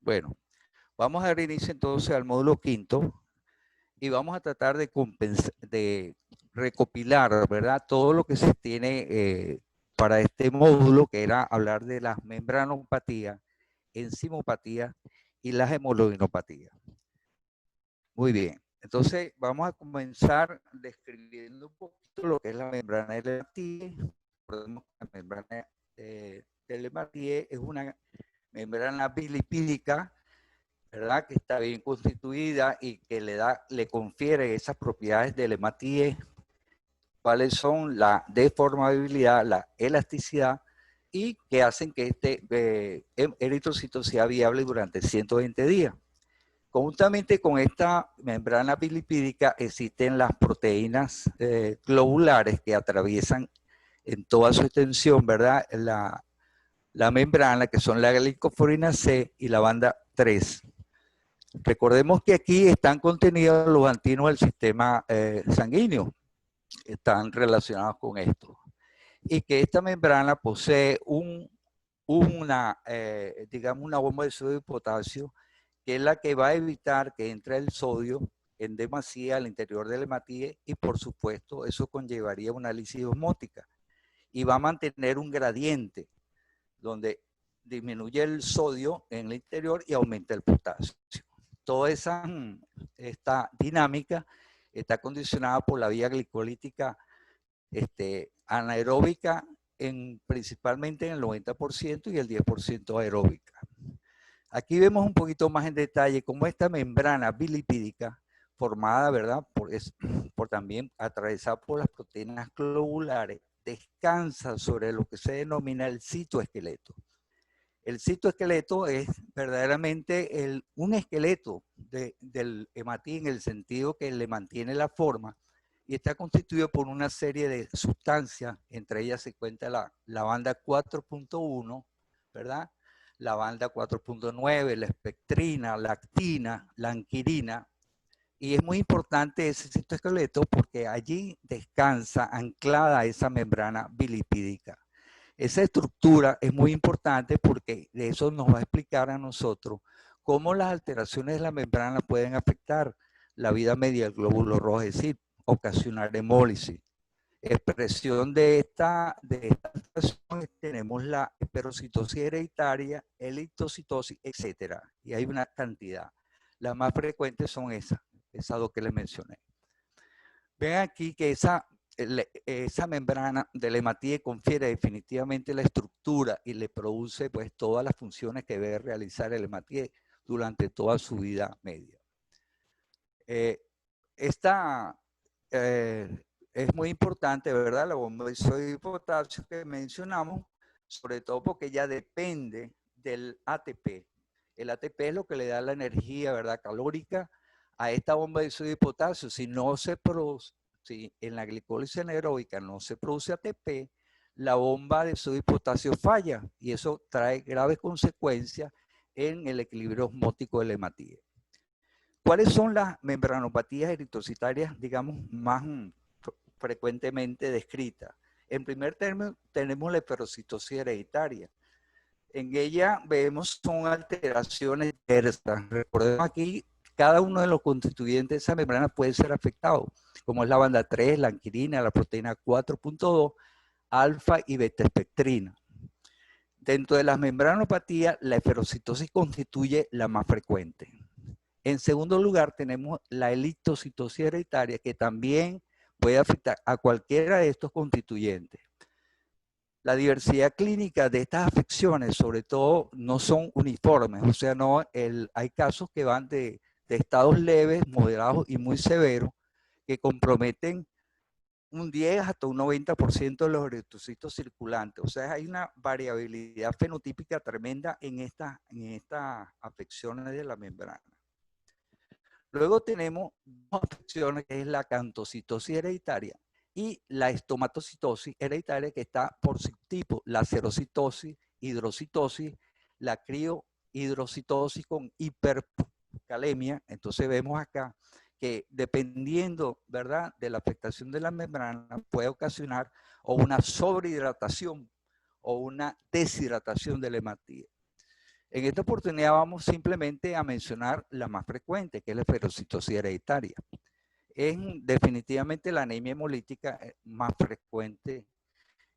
Bueno, vamos a dar inicio entonces al módulo quinto y vamos a tratar de recopilar, ¿verdad? Todo lo que se tiene para este módulo, que era hablar de las membranopatías, enzimopatías y las hemoglobinopatías. Muy bien, entonces vamos a comenzar describiendo un poquito lo que es la membrana de Lematie. Recordemos que la membrana de Lematie es una membrana bilipídica, ¿verdad? Que está bien constituida y que le confiere esas propiedades de Lematie, cuáles son la deformabilidad, la elasticidad, y que hacen que este eritrocito sea viable durante 120 días. Conjuntamente con esta membrana bilipídica existen las proteínas globulares que atraviesan en toda su extensión, ¿verdad? La membrana, que son la glicoforina C y la banda 3. Recordemos que aquí están contenidos los antigenos del sistema sanguíneo, están relacionados con esto. Y que esta membrana posee digamos, una bomba de sodio y potasio, que es la que va a evitar que entre el sodio en demasía al interior del hematie, y por supuesto eso conllevaría una lisis osmótica y va a mantener un gradiente donde disminuye el sodio en el interior y aumenta el potasio. Toda esta dinámica está condicionada por la vía glicolítica anaeróbica, principalmente en el 90% y el 10% aeróbica. Aquí vemos un poquito más en detalle cómo esta membrana bilipídica, formada, ¿verdad?, por también atravesada por las proteínas globulares, descansa sobre lo que se denomina el citoesqueleto. El citoesqueleto es verdaderamente un esqueleto del hematín, en el sentido que le mantiene la forma, y está constituido por una serie de sustancias. Entre ellas se cuenta la banda 4.1, ¿verdad? La banda 4.9, la espectrina, la actina, la anquirina. Y es muy importante ese citoesqueleto porque allí descansa anclada esa membrana bilipídica. Esa estructura es muy importante porque de eso nos va a explicar a nosotros cómo las alteraciones de la membrana pueden afectar la vida media del glóbulo rojo, es decir, ocasionar hemólisis. Expresión de esta alteración tenemos la esperocitosis hereditaria, eritocitosis, etc. Y hay una cantidad. Las más frecuentes son esas dos que les mencioné. Ven aquí que esa membrana del hematie confiere definitivamente la estructura y le produce pues todas las funciones que debe realizar el hematie durante toda su vida media. Es muy importante, ¿verdad? La bomba de sodio y potasio que mencionamos, sobre todo porque ella depende del ATP. El ATP es lo que le da la energía, ¿verdad?, calórica a esta bomba de sodio y potasio. Si no se produce, si en la glicólisis anaeróbica no se produce ATP, la bomba de sodio y potasio falla, y eso trae graves consecuencias en el equilibrio osmótico del hematie. ¿Cuáles son las membranopatías eritrocitarias, digamos, más frecuentemente descritas? En primer término, tenemos la esperocitosis hereditaria. En ella vemos son alteraciones diversas. Recordemos aquí, cada uno de los constituyentes de esa membrana puede ser afectado, como es la banda 3, la anquirina, la proteína 4.2, alfa y beta espectrina. Dentro de las membranopatías, la esperocitosis constituye la más frecuente. En segundo lugar, tenemos la eritocitosis hereditaria, que también puede afectar a cualquiera de estos constituyentes. La diversidad clínica de estas afecciones, sobre todo, no son uniformes. O sea, hay casos que van de estados leves, moderados y muy severos, que comprometen un 10 hasta un 90% de los eritrocitos circulantes. O sea, hay una variabilidad fenotípica tremenda en estas afecciones de la membrana. Luego tenemos dos afecciones, que es la acantocitosis hereditaria y la estomatocitosis hereditaria, que está por subtipo, la serocitosis, hidrocitosis, la criohidrocitosis con hipercalemia. Entonces vemos acá que dependiendo, ¿verdad?, de la afectación de la membrana, puede ocasionar o una sobrehidratación o una deshidratación del hematie. En esta oportunidad vamos simplemente a mencionar la más frecuente, que es la esferocitosis hereditaria. Es definitivamente la anemia hemolítica más frecuente,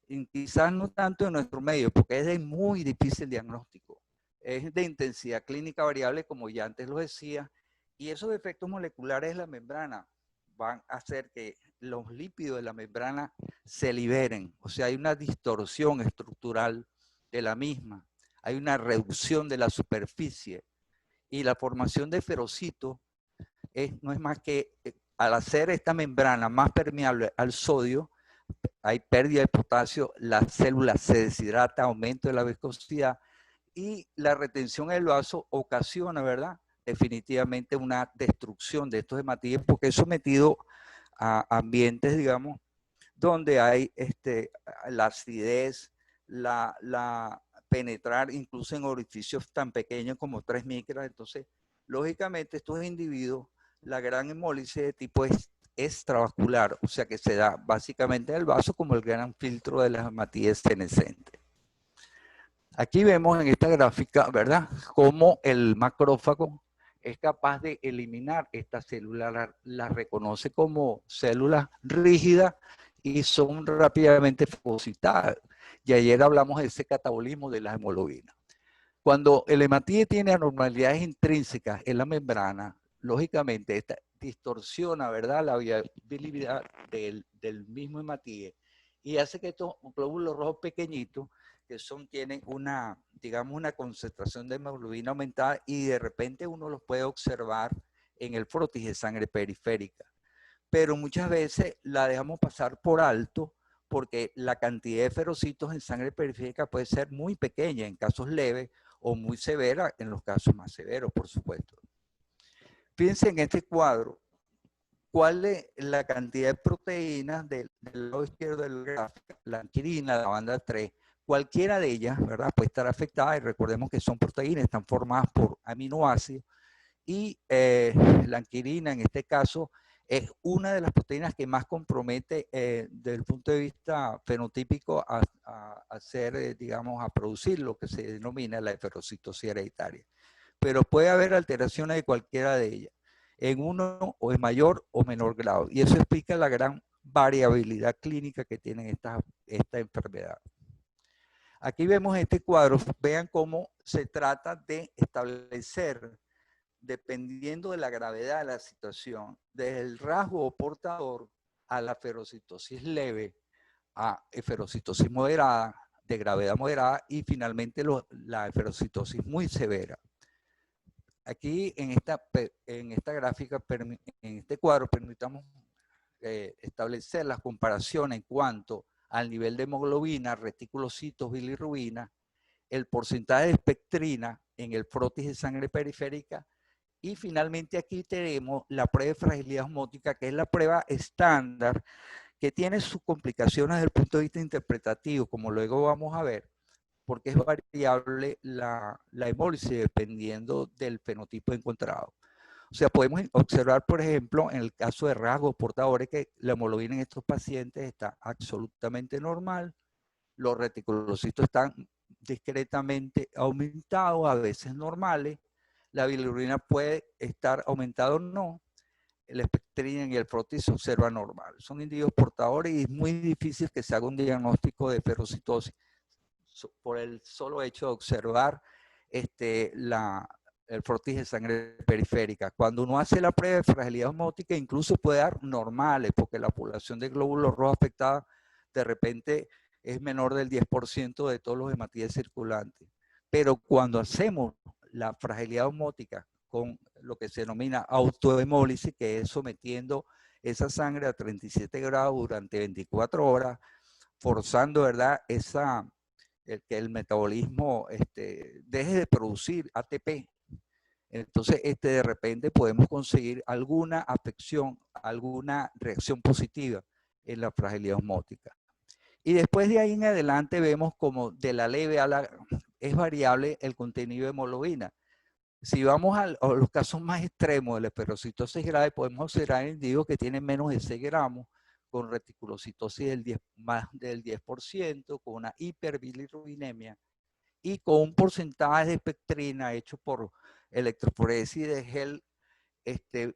y quizás no tanto en nuestro medio, porque es de muy difícil diagnóstico. Es de intensidad clínica variable, como ya antes lo decía, y esos efectos moleculares de la membrana van a hacer que los lípidos de la membrana se liberen. O sea, hay una distorsión estructural de la misma, hay una reducción de la superficie y la formación de ferocitos no es más que al hacer esta membrana más permeable al sodio, hay pérdida de potasio, la célula se deshidrata, aumento de la viscosidad y la retención del vaso ocasiona, ¿verdad? Definitivamente una destrucción de estos hematíes porque es sometido a ambientes, digamos, donde hay la acidez, la penetrar incluso en orificios tan pequeños como 3 micras. Entonces, lógicamente, estos individuos, la gran hemólisis de tipo extravascular, o sea que se da básicamente en el vaso como el gran filtro de las hematíes senescentes. Aquí vemos en esta gráfica, ¿verdad?, cómo el macrófago es capaz de eliminar esta célula, la reconoce como células rígidas y son rápidamente fagocitadas. Y ayer hablamos de ese catabolismo de la hemoglobina. Cuando el hematíe tiene anormalidades intrínsecas en la membrana, lógicamente esta distorsiona, ¿verdad?, la viabilidad del mismo hematíe y hace que estos glóbulos rojos pequeñitos que tienen una, digamos, una concentración de hemoglobina aumentada y de repente uno los puede observar en el frotis de sangre periférica. Pero muchas veces la dejamos pasar por alto porque la cantidad de ferocitos en sangre periférica puede ser muy pequeña en casos leves o muy severa en los casos más severos, por supuesto. Fíjense en este cuadro cuál es la cantidad de proteínas del lado izquierdo del gráfico, la anquirina, la banda 3, cualquiera de ellas, ¿verdad?, puede estar afectada, y recordemos que son proteínas, están formadas por aminoácidos, y la anquirina en este caso es una de las proteínas que más compromete desde el punto de vista fenotípico a hacer, digamos, a producir lo que se denomina la esferocitosis hereditaria. Pero puede haber alteraciones de cualquiera de ellas, en uno o en mayor o menor grado. Y eso explica la gran variabilidad clínica que tienen esta enfermedad. Aquí vemos este cuadro, vean cómo se trata de establecer, dependiendo de la gravedad de la situación, desde el rasgo portador a la ferocitosis leve, a ferocitosis moderada, de gravedad moderada, y finalmente la ferocitosis muy severa. Aquí en esta gráfica, en este cuadro, permitamos establecer las comparaciones en cuanto al nivel de hemoglobina, reticulocitos, bilirrubina, el porcentaje de espectrina en el frotis de sangre periférica, y finalmente aquí tenemos la prueba de fragilidad osmótica, que es la prueba estándar, que tiene sus complicaciones desde el punto de vista interpretativo, como luego vamos a ver, porque es variable la hemólisis dependiendo del fenotipo encontrado. O sea, podemos observar, por ejemplo, en el caso de rasgos portadores, que la hemoglobina en estos pacientes está absolutamente normal, los reticulocitos están discretamente aumentados, a veces normales, la bilirrubina puede estar aumentada o no, el espectrina y el frotis se observa normal. Son individuos portadores y es muy difícil que se haga un diagnóstico de ferocitosis por el solo hecho de observar el frotis de sangre periférica. Cuando uno hace la prueba de fragilidad osmótica, incluso puede dar normales, porque la población de glóbulos rojos afectada de repente es menor del 10% de todos los hematíes circulantes. Pero cuando hacemos la fragilidad osmótica con lo que se denomina autohemólisis, que es sometiendo esa sangre a 37 grados durante 24 horas, forzando, ¿verdad?, que el metabolismo deje de producir ATP. Entonces, de repente podemos conseguir alguna afección, alguna reacción positiva en la fragilidad osmótica. Y después de ahí en adelante vemos como de la leve a la... es variable el contenido de hemoglobina. Si vamos a los casos más extremos de la esferocitosis grave, podemos observar individuos que tienen menos de 6 gramos, con reticulocitosis más del 10%, con una hiperbilirrubinemia, y con un porcentaje de espectrina hecho por electroforesis de gel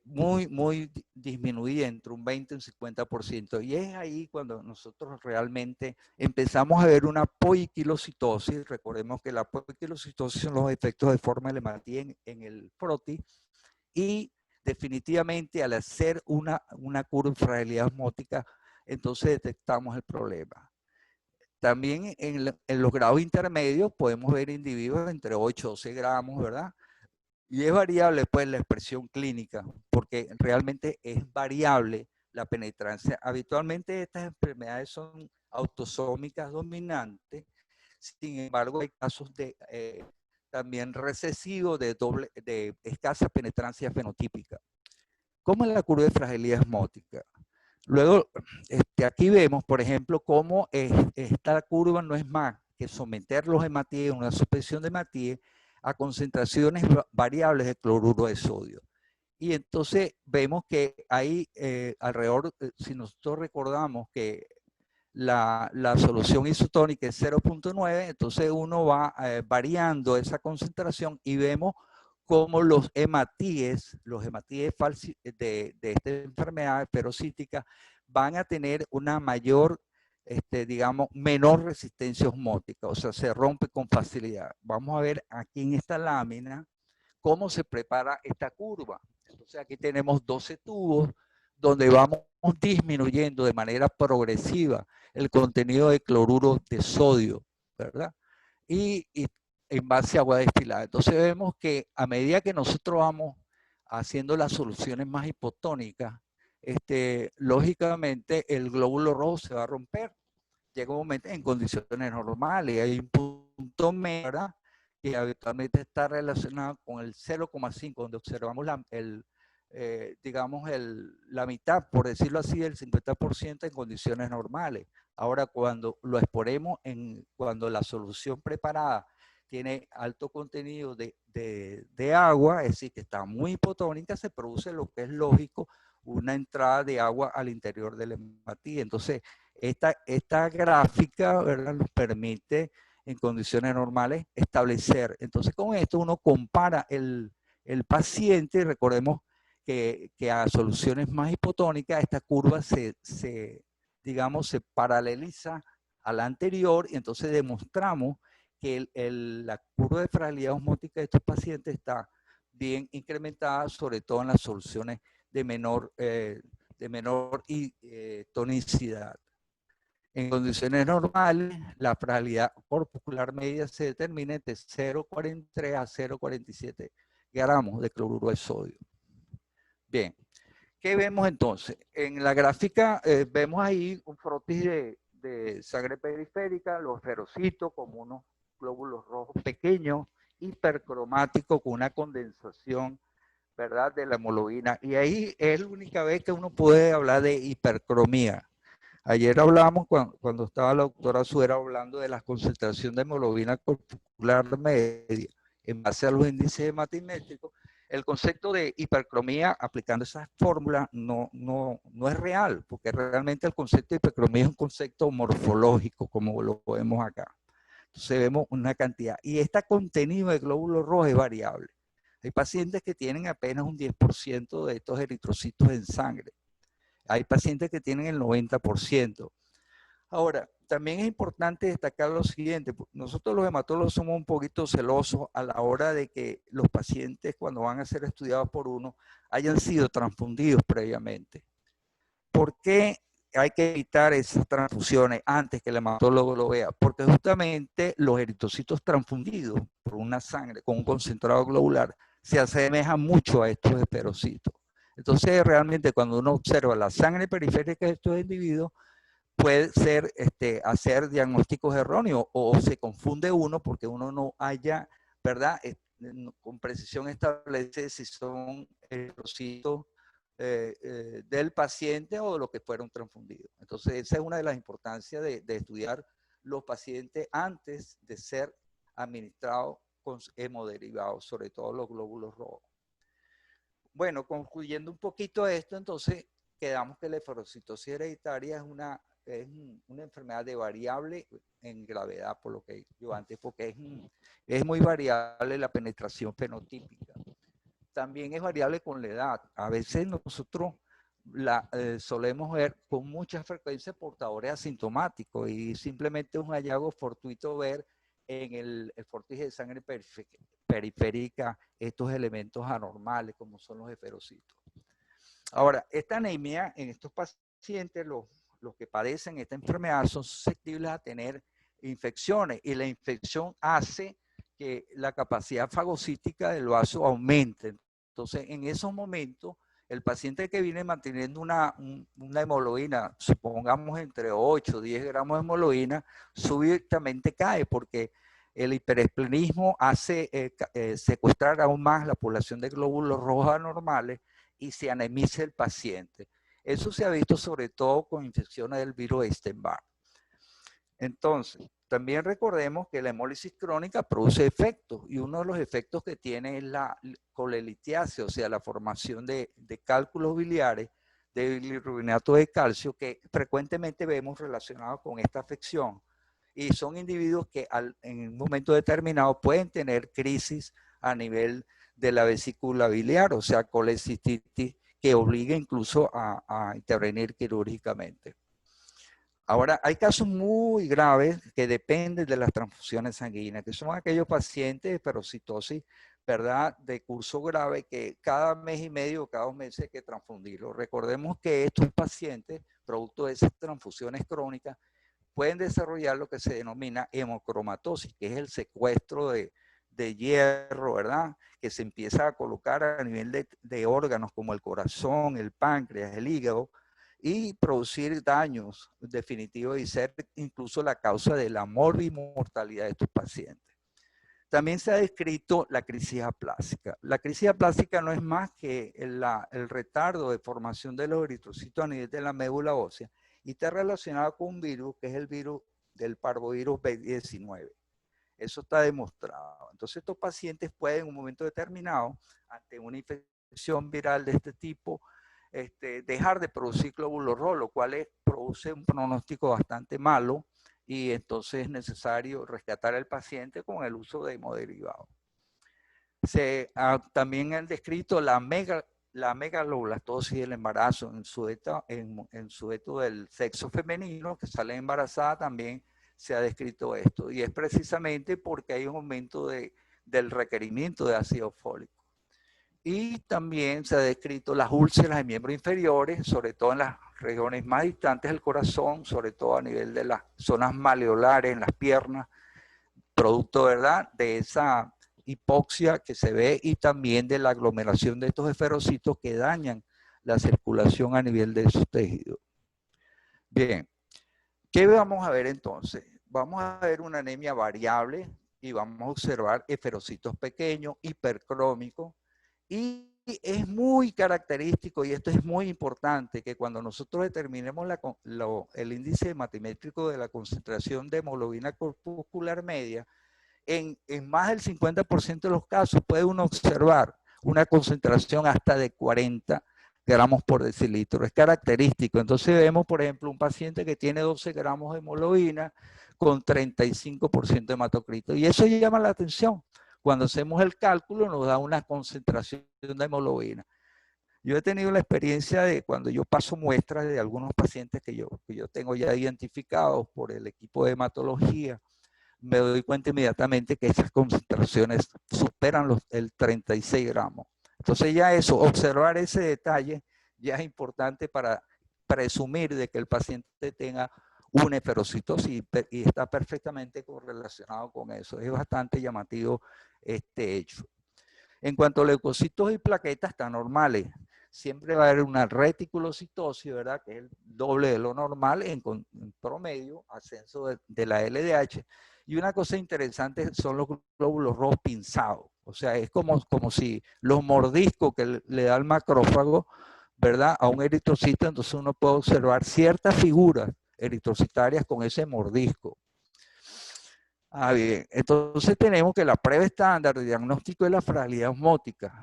muy disminuida, entre un 20 y un 50%. Y es ahí cuando nosotros realmente empezamos a ver una poiquilocitosis. Recordemos que la poiquilocitosis son los efectos de forma de Lematie en el frotis. Y definitivamente al hacer una curva de fragilidad osmótica, entonces detectamos el problema. También en los grados intermedios podemos ver individuos entre 8 y 12 gramos, ¿verdad? Y es variable pues la expresión clínica, porque realmente es variable la penetrancia. Habitualmente estas enfermedades son autosómicas dominantes, sin embargo hay casos de también recesivos de escasa penetrancia fenotípica. ¿Cómo es la curva de fragilidad osmótica? Luego, aquí vemos, por ejemplo, cómo esta curva no es más que someter los hematíes, una suspensión de hematíes, a concentraciones variables de cloruro de sodio. Y entonces vemos que hay alrededor, si nosotros recordamos que la solución isotónica es 0.9, entonces uno va variando esa concentración y vemos cómo los hematíes de esta enfermedad esferocítica van a tener una mayor, digamos, menor resistencia osmótica, o sea, se rompe con facilidad. Vamos a ver aquí en esta lámina cómo se prepara esta curva. Entonces aquí tenemos 12 tubos donde vamos disminuyendo de manera progresiva el contenido de cloruro de sodio, ¿verdad? Y en base a agua destilada. Entonces vemos que a medida que nosotros vamos haciendo las soluciones más hipotónicas, lógicamente el glóbulo rojo se va a romper. Llega un momento en condiciones normales, hay un punto medio, ¿verdad?, que habitualmente está relacionado con el 0,5, donde observamos digamos, la mitad, por decirlo así, del 50% en condiciones normales. Ahora, cuando lo exponemos, cuando la solución preparada tiene alto contenido de agua, es decir, que está muy hipotónica, se produce lo que es lógico, una entrada de agua al interior del hematíe. Entonces, esta gráfica, ¿verdad?, nos permite en condiciones normales establecer. Entonces, con esto uno compara el paciente, y recordemos que a soluciones más hipotónicas, esta curva digamos, se paraleliza a la anterior, y entonces demostramos que la curva de fragilidad osmótica de estos pacientes está bien incrementada, sobre todo en las soluciones de menor tonicidad. En condiciones normales, la fragilidad corpuscular media se determina entre 0,43 a 0,47 gramos de cloruro de sodio. Bien, ¿qué vemos entonces? En la gráfica vemos ahí un frotis de sangre periférica, los ferocitos como unos glóbulos rojos pequeños, hipercromáticos con una condensación, ¿verdad?, de la hemoglobina. Y ahí es la única vez que uno puede hablar de hipercromía. Ayer hablamos, cuando estaba la doctora Suera hablando de la concentración de hemoglobina corpuscular media en base a los índices hematimétricos, el concepto de hipercromía aplicando esa fórmula no es real, porque realmente el concepto de hipercromía es un concepto morfológico, como lo vemos acá. Entonces vemos una cantidad. Y este contenido de glóbulos rojos es variable. Hay pacientes que tienen apenas un 10% de estos eritrocitos en sangre. Hay pacientes que tienen el 90%. Ahora, también es importante destacar lo siguiente. Nosotros los hematólogos somos un poquito celosos a la hora de que los pacientes, cuando van a ser estudiados por uno, hayan sido transfundidos previamente. ¿Por qué hay que evitar esas transfusiones antes que el hematólogo lo vea? Porque justamente los eritrocitos transfundidos por una sangre con un concentrado globular se asemejan mucho a estos esperocitos. Entonces, realmente cuando uno observa la sangre periférica de estos individuos, puede ser hacer diagnósticos erróneos o se confunde uno porque uno no haya, ¿verdad?, con precisión establece si son eritrocitos del paciente o de los que fueron transfundidos. Entonces, esa es una de las importancias de estudiar los pacientes antes de ser administrados con hemoderivados, sobre todo los glóbulos rojos. Bueno, concluyendo un poquito esto, entonces quedamos que la eferocitosis hereditaria es una es una enfermedad de variable en gravedad, por lo que yo antes, porque es muy variable la penetración fenotípica. También es variable con la edad. A veces nosotros solemos ver con mucha frecuencia portadores asintomáticos y simplemente es un hallazgo fortuito ver en el fortije de sangre periférica estos elementos anormales como son los esferocitos. Ahora, esta anemia en estos pacientes, los que padecen esta enfermedad son susceptibles a tener infecciones y la infección hace que la capacidad fagocítica del vaso aumente. Entonces, en esos momentos, el paciente que viene manteniendo una hemoglobina, supongamos entre 8 o 10 gramos de hemoglobina, súbitamente cae porque el hiperesplenismo hace secuestrar aún más la población de glóbulos rojos anormales y se anemiza el paciente. Eso se ha visto sobre todo con infecciones del virus Epstein-Barr. Entonces, también recordemos que la hemólisis crónica produce efectos y uno de los efectos que tiene es la colelitiasis, o sea, la formación de cálculos biliares de bilirrubinato de calcio que frecuentemente vemos relacionados con esta afección. Y son individuos que en un momento determinado pueden tener crisis a nivel de la vesícula biliar, o sea, colecistitis, que obliga incluso a intervenir quirúrgicamente. Ahora, hay casos muy graves que dependen de las transfusiones sanguíneas, que son aquellos pacientes de esferocitosis, ¿verdad?, de curso grave que cada mes y medio o cada 2 meses hay que transfundirlos. Recordemos que estos pacientes, producto de esas transfusiones crónicas, pueden desarrollar lo que se denomina hemocromatosis, que es el secuestro de hierro, ¿verdad?, que se empieza a colocar a nivel de órganos como el corazón, el páncreas, el hígado, y producir daños definitivos y ser incluso la causa de la morbimortalidad de estos pacientes. También se ha descrito la crisis aplásica. La crisis aplásica no es más que el retardo de formación de los eritrocitos a nivel de la médula ósea y está relacionado con un virus que es el virus del parvovirus B19. Eso está demostrado. Entonces estos pacientes pueden en un momento determinado, ante una infección viral de este tipo, dejar de producir glóbulos rojos, lo cual produce un pronóstico bastante malo y entonces es necesario rescatar al paciente con el uso de hemoderivados. También han descrito la megaloblastosis del embarazo en su sujeto del sexo femenino que sale embarazada, también se ha descrito esto y es precisamente porque hay un aumento del requerimiento de ácido fólico. Y también se ha descrito las úlceras de miembros inferiores, sobre todo en las regiones más distantes del corazón, sobre todo a nivel de las zonas maleolares, en las piernas, producto, ¿verdad?, de esa hipoxia que se ve y también de la aglomeración de estos esferocitos que dañan la circulación a nivel de esos tejidos. Bien, ¿qué vamos a ver entonces? Vamos a ver una anemia variable y vamos a observar esferocitos pequeños, hipercrómicos, y es muy característico, y esto es muy importante, que cuando nosotros determinemos el índice hematimétrico de la concentración de hemoglobina corpuscular media, en más del 50% de los casos puede uno observar una concentración hasta de 40 gramos por decilitro. Es característico. Entonces vemos, por ejemplo, un paciente que tiene 12 gramos de hemoglobina con 35% de hematocrito. Y eso llama la atención. Cuando hacemos el cálculo nos da una concentración de hemoglobina. Yo he tenido la experiencia de cuando yo paso muestras de algunos pacientes que yo tengo ya identificados por el equipo de hematología, me doy cuenta inmediatamente que esas concentraciones superan el 36 gramos. Entonces ya eso, observar ese detalle ya es importante para presumir de que el paciente tenga una esferocitosis y está perfectamente correlacionado con eso. Es bastante llamativo este hecho. En cuanto a leucocitos y plaquetas, están normales. Siempre va a haber una reticulocitosis, ¿verdad?, que es el doble de lo normal en promedio, ascenso de la LDH. Y una cosa interesante son los glóbulos rojos pinzados. O sea, es como si los mordiscos que le da el macrófago, ¿verdad?, a un eritrocito, entonces uno puede observar ciertas figuras eritrocitarias con ese mordisco. Bien, entonces tenemos que la prueba estándar de diagnóstico de la fragilidad osmótica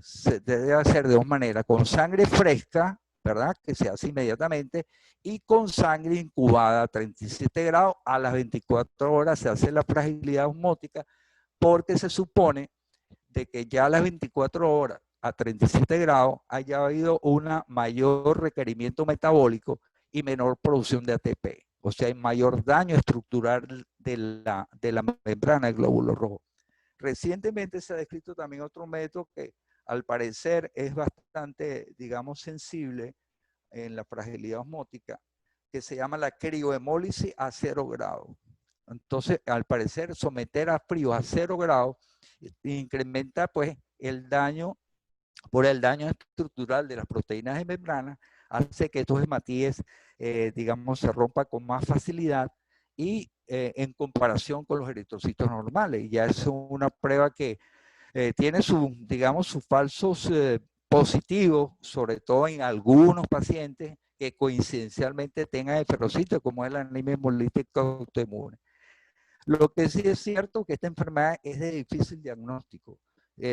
se debe hacer de 2 maneras, con sangre fresca ¿verdad? Que se hace inmediatamente, y con sangre incubada a 37 grados, a las 24 horas se hace la fragilidad osmótica, porque se supone de que ya a las 24 horas a 37 grados haya habido un mayor requerimiento metabólico y menor producción de ATP. O sea, hay mayor daño estructural de la membrana del glóbulo rojo. Recientemente se ha descrito también otro método que al parecer es bastante, digamos, sensible en la fragilidad osmótica, que se llama la criohemólisis a 0 grados. Entonces, al parecer, someter a frío a 0 grados incrementa pues el daño, por el daño estructural de las proteínas de membrana, hace que estos hematíes, digamos, se rompan con más facilidad y en comparación con los eritrocitos normales. Y ya es una prueba que tiene digamos, sus falsos positivos, sobre todo en algunos pacientes que coincidencialmente tengan esferocitos, como es la anemia hemolítica autoinmune. Lo que sí es cierto es que esta enfermedad es de difícil diagnóstico.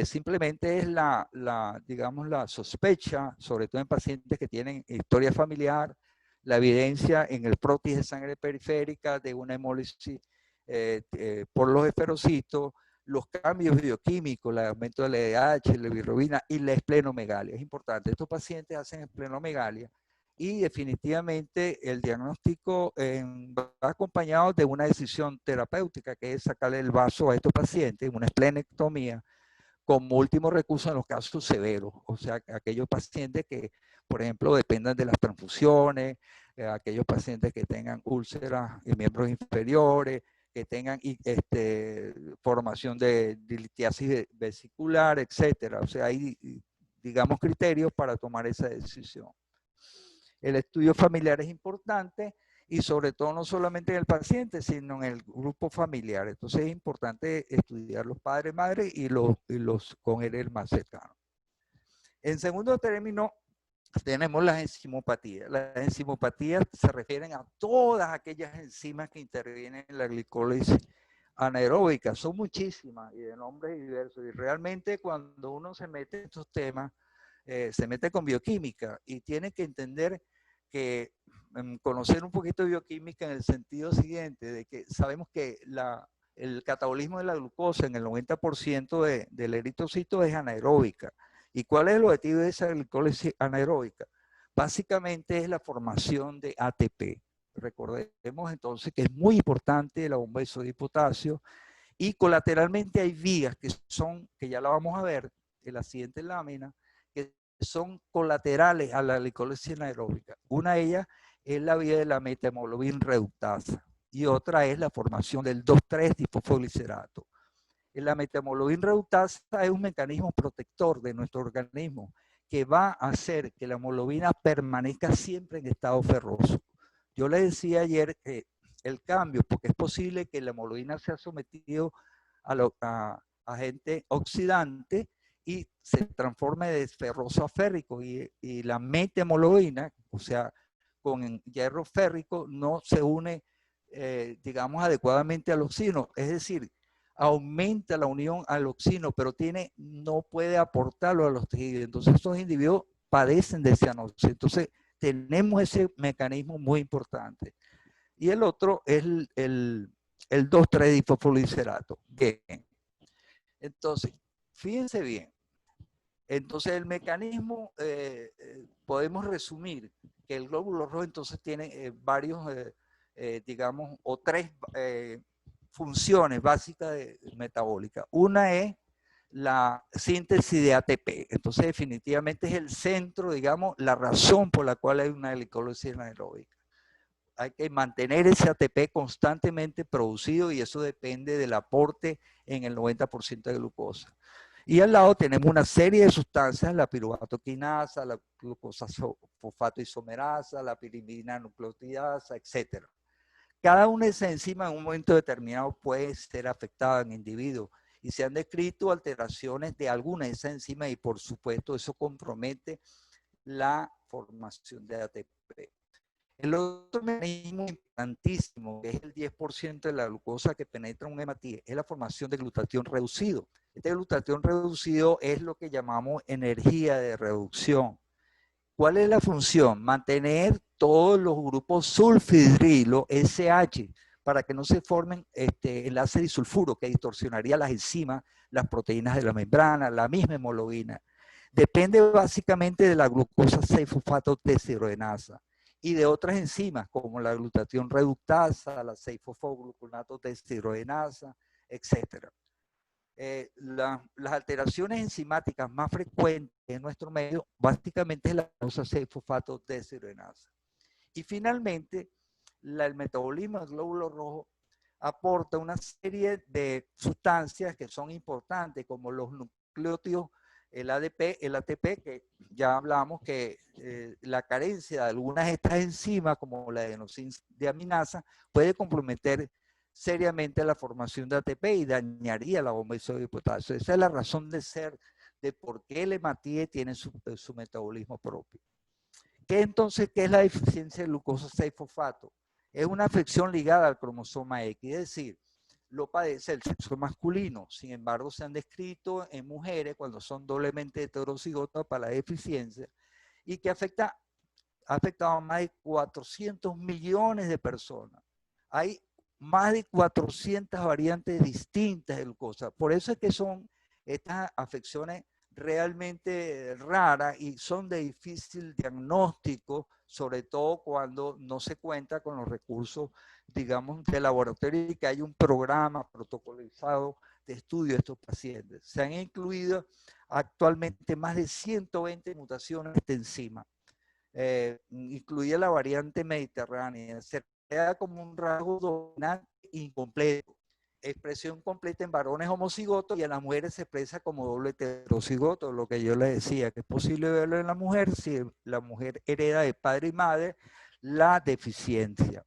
Simplemente es digamos, la sospecha, sobre todo en pacientes que tienen historia familiar, la evidencia en el prótesis de sangre periférica de una hemólisis por los esferocitos, los cambios bioquímicos, el aumento de la LDH, la bilirrubina y la esplenomegalia. Es importante, estos pacientes hacen esplenomegalia y definitivamente el diagnóstico va acompañado de una decisión terapéutica, que es sacarle el vaso a estos pacientes, una esplenectomía, como último recurso en los casos severos, o sea, aquellos pacientes que, por ejemplo, dependan de las transfusiones, aquellos pacientes que tengan úlceras en miembros inferiores, que tengan formación de litiasis vesicular, etcétera. O sea, hay, digamos, criterios para tomar esa decisión. El estudio familiar es importante y sobre todo no solamente en el paciente, sino en el grupo familiar. Entonces es importante estudiar los padres, madres y los congéneres más cercanos. En segundo término, tenemos las enzimopatías. Las enzimopatías se refieren a todas aquellas enzimas que intervienen en la glicólisis anaeróbica. Son muchísimas y de nombres diversos. Y realmente cuando uno se mete en estos temas, se mete con bioquímica y tiene que entender que conocer un poquito de bioquímica en el sentido siguiente, de que sabemos que el catabolismo de la glucosa en el 90% del eritrocito es anaeróbica. ¿Y cuál es el objetivo de esa glicólisis anaeróbica? Básicamente es la formación de ATP. Recordemos entonces que es muy importante la bomba de sodio y potasio, y colateralmente hay vías que ya la vamos a ver en la siguiente lámina, que son colaterales a la glicólisis anaeróbica. Una de ellas es la vía de la metahemoglobina reductasa y otra es la formación del 2,3-difosfoglicerato. La metahemoglobina reductasa es un mecanismo protector de nuestro organismo que va a hacer que la hemoglobina permanezca siempre en estado ferroso. Yo les decía ayer que el cambio, porque es posible que la hemoglobina sea sometido a agente oxidante y se transforme de ferroso a férrico, y la metahemoglobina, o sea, con hierro férrico, no se une, digamos, adecuadamente al oxígeno. Es decir, aumenta la unión al oxígeno, pero no puede aportarlo a los tejidos. Entonces, estos individuos padecen de cianosis. Entonces, tenemos ese mecanismo muy importante. Y el otro es el 2,3-difosfoglicerato. Bien. Entonces, fíjense bien. Entonces, el mecanismo, podemos resumir que el glóbulo rojo entonces tiene varios, digamos, o tres funciones básicas metabólicas. Una es la síntesis de ATP. Entonces, definitivamente es el centro, digamos, la razón por la cual hay una glicólisis anaeróbica. Hay que mantener ese ATP constantemente producido y eso depende del aporte en el 90% de glucosa. Y al lado tenemos una serie de sustancias, la piruvato quinasa, la glucosa fosfato isomerasa, la pirimidina nucleotidasa, etc. Cada una de esas enzimas en un momento determinado puede ser afectada en individuos y se han descrito alteraciones de algunas de esas enzimas y por supuesto eso compromete la formación de ATP. El otro mecanismo importantísimo, que es el 10% de la glucosa que penetra un hematíe, es la formación de glutatión reducido. Este glutatión reducido es lo que llamamos energía de reducción. ¿Cuál es la función? Mantener todos los grupos sulfidrilo, SH, para que no se formen enlaces disulfuro que distorsionaría las enzimas, las proteínas de la membrana, la misma hemoglobina. Depende básicamente de la glucosa 6-fosfato deshidrogenasa y de otras enzimas como la glutatión reductasa, la 6-fosfogluconato deshidrogenasa, etc. Las alteraciones enzimáticas más frecuentes en nuestro medio básicamente es la glucosa 6-fosfato deshidrogenasa. Y finalmente, el metabolismo del glóbulo rojo aporta una serie de sustancias que son importantes, como los nucleótidos, el ADP, el ATP, que ya hablamos que la carencia de algunas de estas enzimas, como la adenosina puede comprometer seriamente la formación de ATP y dañaría la bomba de sodio y potasio. Esa es la razón de ser de por qué el hematíe tiene su metabolismo propio. ¿Qué es la deficiencia de glucosa 6-fosfato? Es una afección ligada al cromosoma X, es decir, lo padece el sexo masculino. Sin embargo, se han descrito en mujeres cuando son doblemente heterocigotas para la deficiencia y que ha afectado a más de 400 millones de personas. Hay más de 400 variantes distintas de glucosa. Por eso es que son estas afecciones realmente raras y son de difícil diagnóstico, sobre todo cuando no se cuenta con los recursos, digamos, de laboratorio y que hay un programa protocolizado de estudio de estos pacientes. Se han incluido actualmente más de 120 mutaciones de esta enzima, incluida la variante mediterránea. Se da como un rasgo dominante incompleto. Expresión completa en varones homocigotos y en las mujeres se expresa como doble heterocigoto, lo que yo le decía, que es posible verlo en la mujer si la mujer hereda de padre y madre la deficiencia.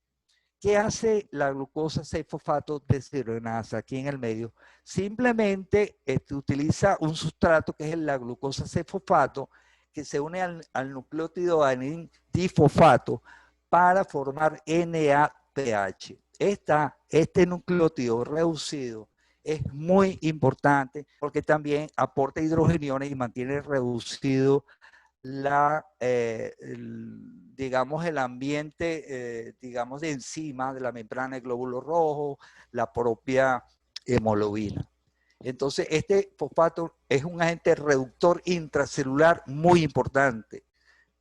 ¿Qué hace la glucosa 6-fosfato deshidrogenasa aquí en el medio? Simplemente utiliza un sustrato que es la glucosa 6-fosfato que se une al nucleótido adenin difosfato para formar NADPH. Este nucleótido reducido es muy importante porque también aporta hidrogeniones y mantiene reducido digamos, el ambiente, digamos, de enzima de la membrana del glóbulo rojo, la propia hemoglobina. Entonces, este fosfato es un agente reductor intracelular muy importante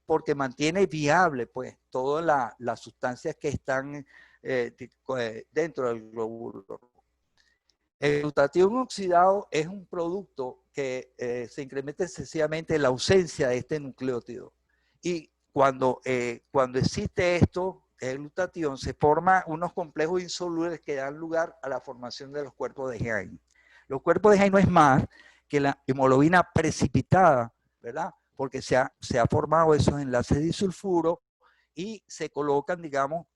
porque mantiene viable, pues, todas las sustancias que están dentro del glóbulo rojo. El glutatión oxidado es un producto que se incrementa excesivamente en la ausencia de este nucleótido. Y cuando existe esto, el glutatión, se forman unos complejos insolubles que dan lugar a la formación de los cuerpos de Hine. Los cuerpos de Hine no es más que la hemoglobina precipitada, ¿verdad? Porque se ha formado esos enlaces disulfuro y se colocan, digamos,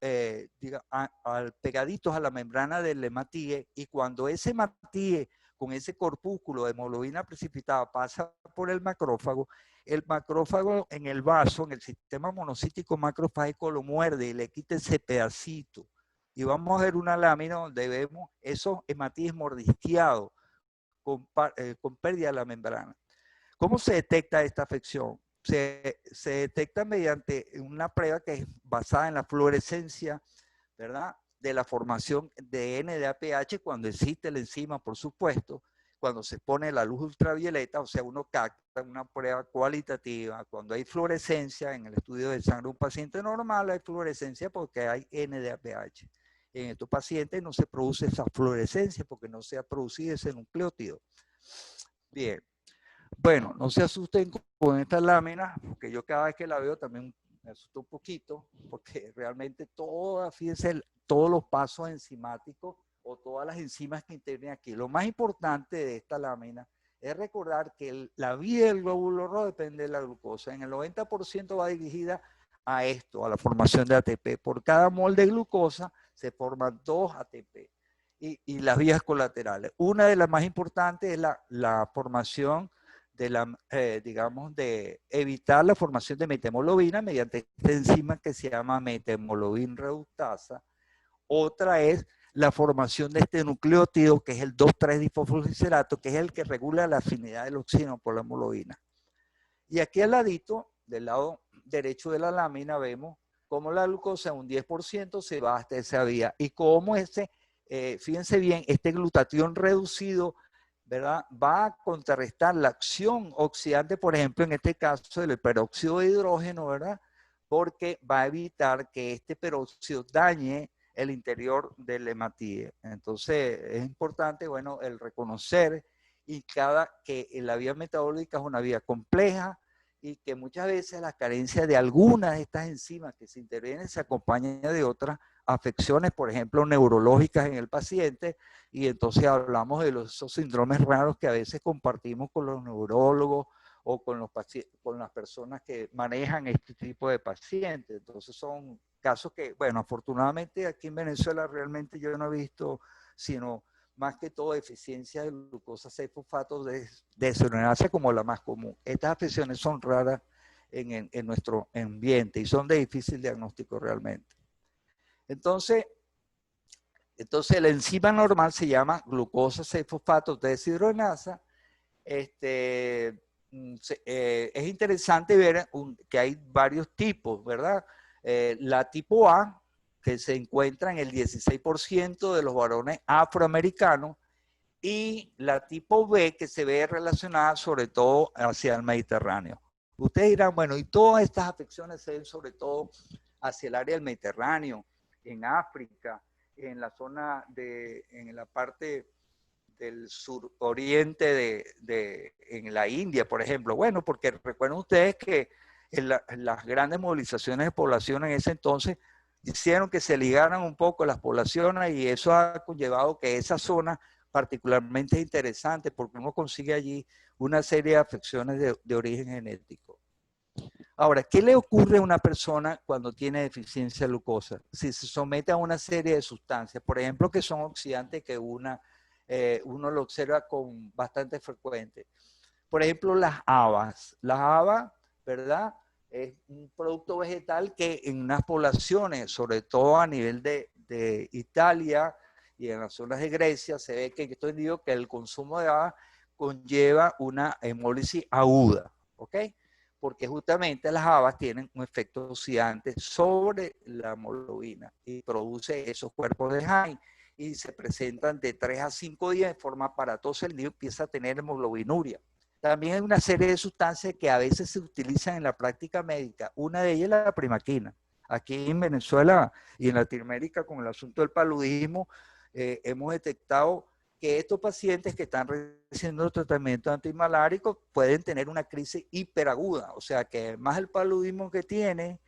pegaditos a la membrana del hematíe, y cuando ese hematíe con ese corpúsculo de hemoglobina precipitada pasa por el macrófago en el vaso, en el sistema monocítico macrofágico, lo muerde y le quita ese pedacito. Y vamos a ver una lámina donde vemos esos hematíes mordisqueados con pérdida de la membrana. ¿Cómo se detecta esta afección? Se detecta mediante una prueba que es basada en la fluorescencia, ¿verdad? De la formación de NADPH cuando existe la enzima, por supuesto, cuando se pone la luz ultravioleta, o sea, uno capta una prueba cualitativa. Cuando hay fluorescencia en el estudio de sangre de un paciente normal, hay fluorescencia porque hay NADPH. En estos pacientes no se produce esa fluorescencia porque no se ha producido ese nucleótido. Bien. Bueno, no se asusten con esta lámina, porque yo cada vez que la veo también me asusto un poquito, porque realmente fíjense, todos los pasos enzimáticos o todas las enzimas que integran aquí. Lo más importante de esta lámina es recordar que la vida del glóbulo rojo depende de la glucosa. En el 90% va dirigida a esto, a la formación de ATP. Por cada mol de glucosa se forman 2 ATP. Y las vías colaterales. Una de las más importantes es la formación de evitar la formación de metahemoglobina mediante esta enzima que se llama metahemoglobina reductasa. Otra es la formación de este nucleótido que es el 2,3-difosfoglicerato, que es el que regula la afinidad del oxígeno por la hemoglobina. Y aquí al ladito, del lado derecho de la lámina vemos cómo la glucosa en un 10% se va hasta esa vía y cómo fíjense bien, este glutatión reducido, ¿verdad? Va a contrarrestar la acción oxidante, por ejemplo, en este caso del peróxido de hidrógeno, ¿verdad? Porque va a evitar que este peróxido dañe el interior del hematíe. Entonces, es importante, bueno, el reconocer que la vía metabólica es una vía compleja y que muchas veces la carencia de algunas de estas enzimas que se intervienen se acompaña de otras afecciones, por ejemplo, neurológicas en el paciente, y entonces hablamos de esos síndromes raros que a veces compartimos con los neurólogos o con las personas que manejan este tipo de pacientes. Entonces son casos que, bueno, afortunadamente aquí en Venezuela realmente yo no he visto, sino más que todo deficiencia de glucosa 6-fosfato de deshidrogenasa como la más común. Estas afecciones son raras en nuestro ambiente y son de difícil diagnóstico realmente. Entonces la enzima normal se llama glucosa 6-fosfato deshidrogenasa. Es interesante ver que hay varios tipos, ¿verdad? La tipo A, que se encuentra en el 16% de los varones afroamericanos, y la tipo B, que se ve relacionada sobre todo hacia el Mediterráneo. Ustedes dirán, bueno, y todas estas afecciones se ven sobre todo hacia el área del Mediterráneo, en África, en la zona en la parte del suroriente en la India, por ejemplo. Bueno, porque recuerden ustedes que las grandes movilizaciones de población en ese entonces hicieron que se ligaran un poco las poblaciones y eso ha conllevado que esa zona particularmente es interesante porque uno consigue allí una serie de afecciones de origen genético. Ahora, ¿qué le ocurre a una persona cuando tiene deficiencia de glucosa? Si se somete a una serie de sustancias, por ejemplo, que son oxidantes que uno lo observa con bastante frecuente. Por ejemplo, las habas. Las habas, ¿verdad? Es un producto vegetal que en unas poblaciones, sobre todo a nivel de Italia y en las zonas de Grecia, se ve que esto digo que el consumo de habas conlleva una hemólisis aguda, ¿ok? Porque justamente las habas tienen un efecto oxidante sobre la hemoglobina y produce esos cuerpos de Hyde y se presentan de 3 a 5 días de forma aparatosa, el niño empieza a tener hemoglobinuria. También hay una serie de sustancias que a veces se utilizan en la práctica médica. Una de ellas es la primaquina. Aquí en Venezuela y en Latinoamérica con el asunto del paludismo, hemos detectado que estos pacientes que están recibiendo tratamiento antimalárico pueden tener una crisis hiperaguda. O sea que más el paludismo que tienen,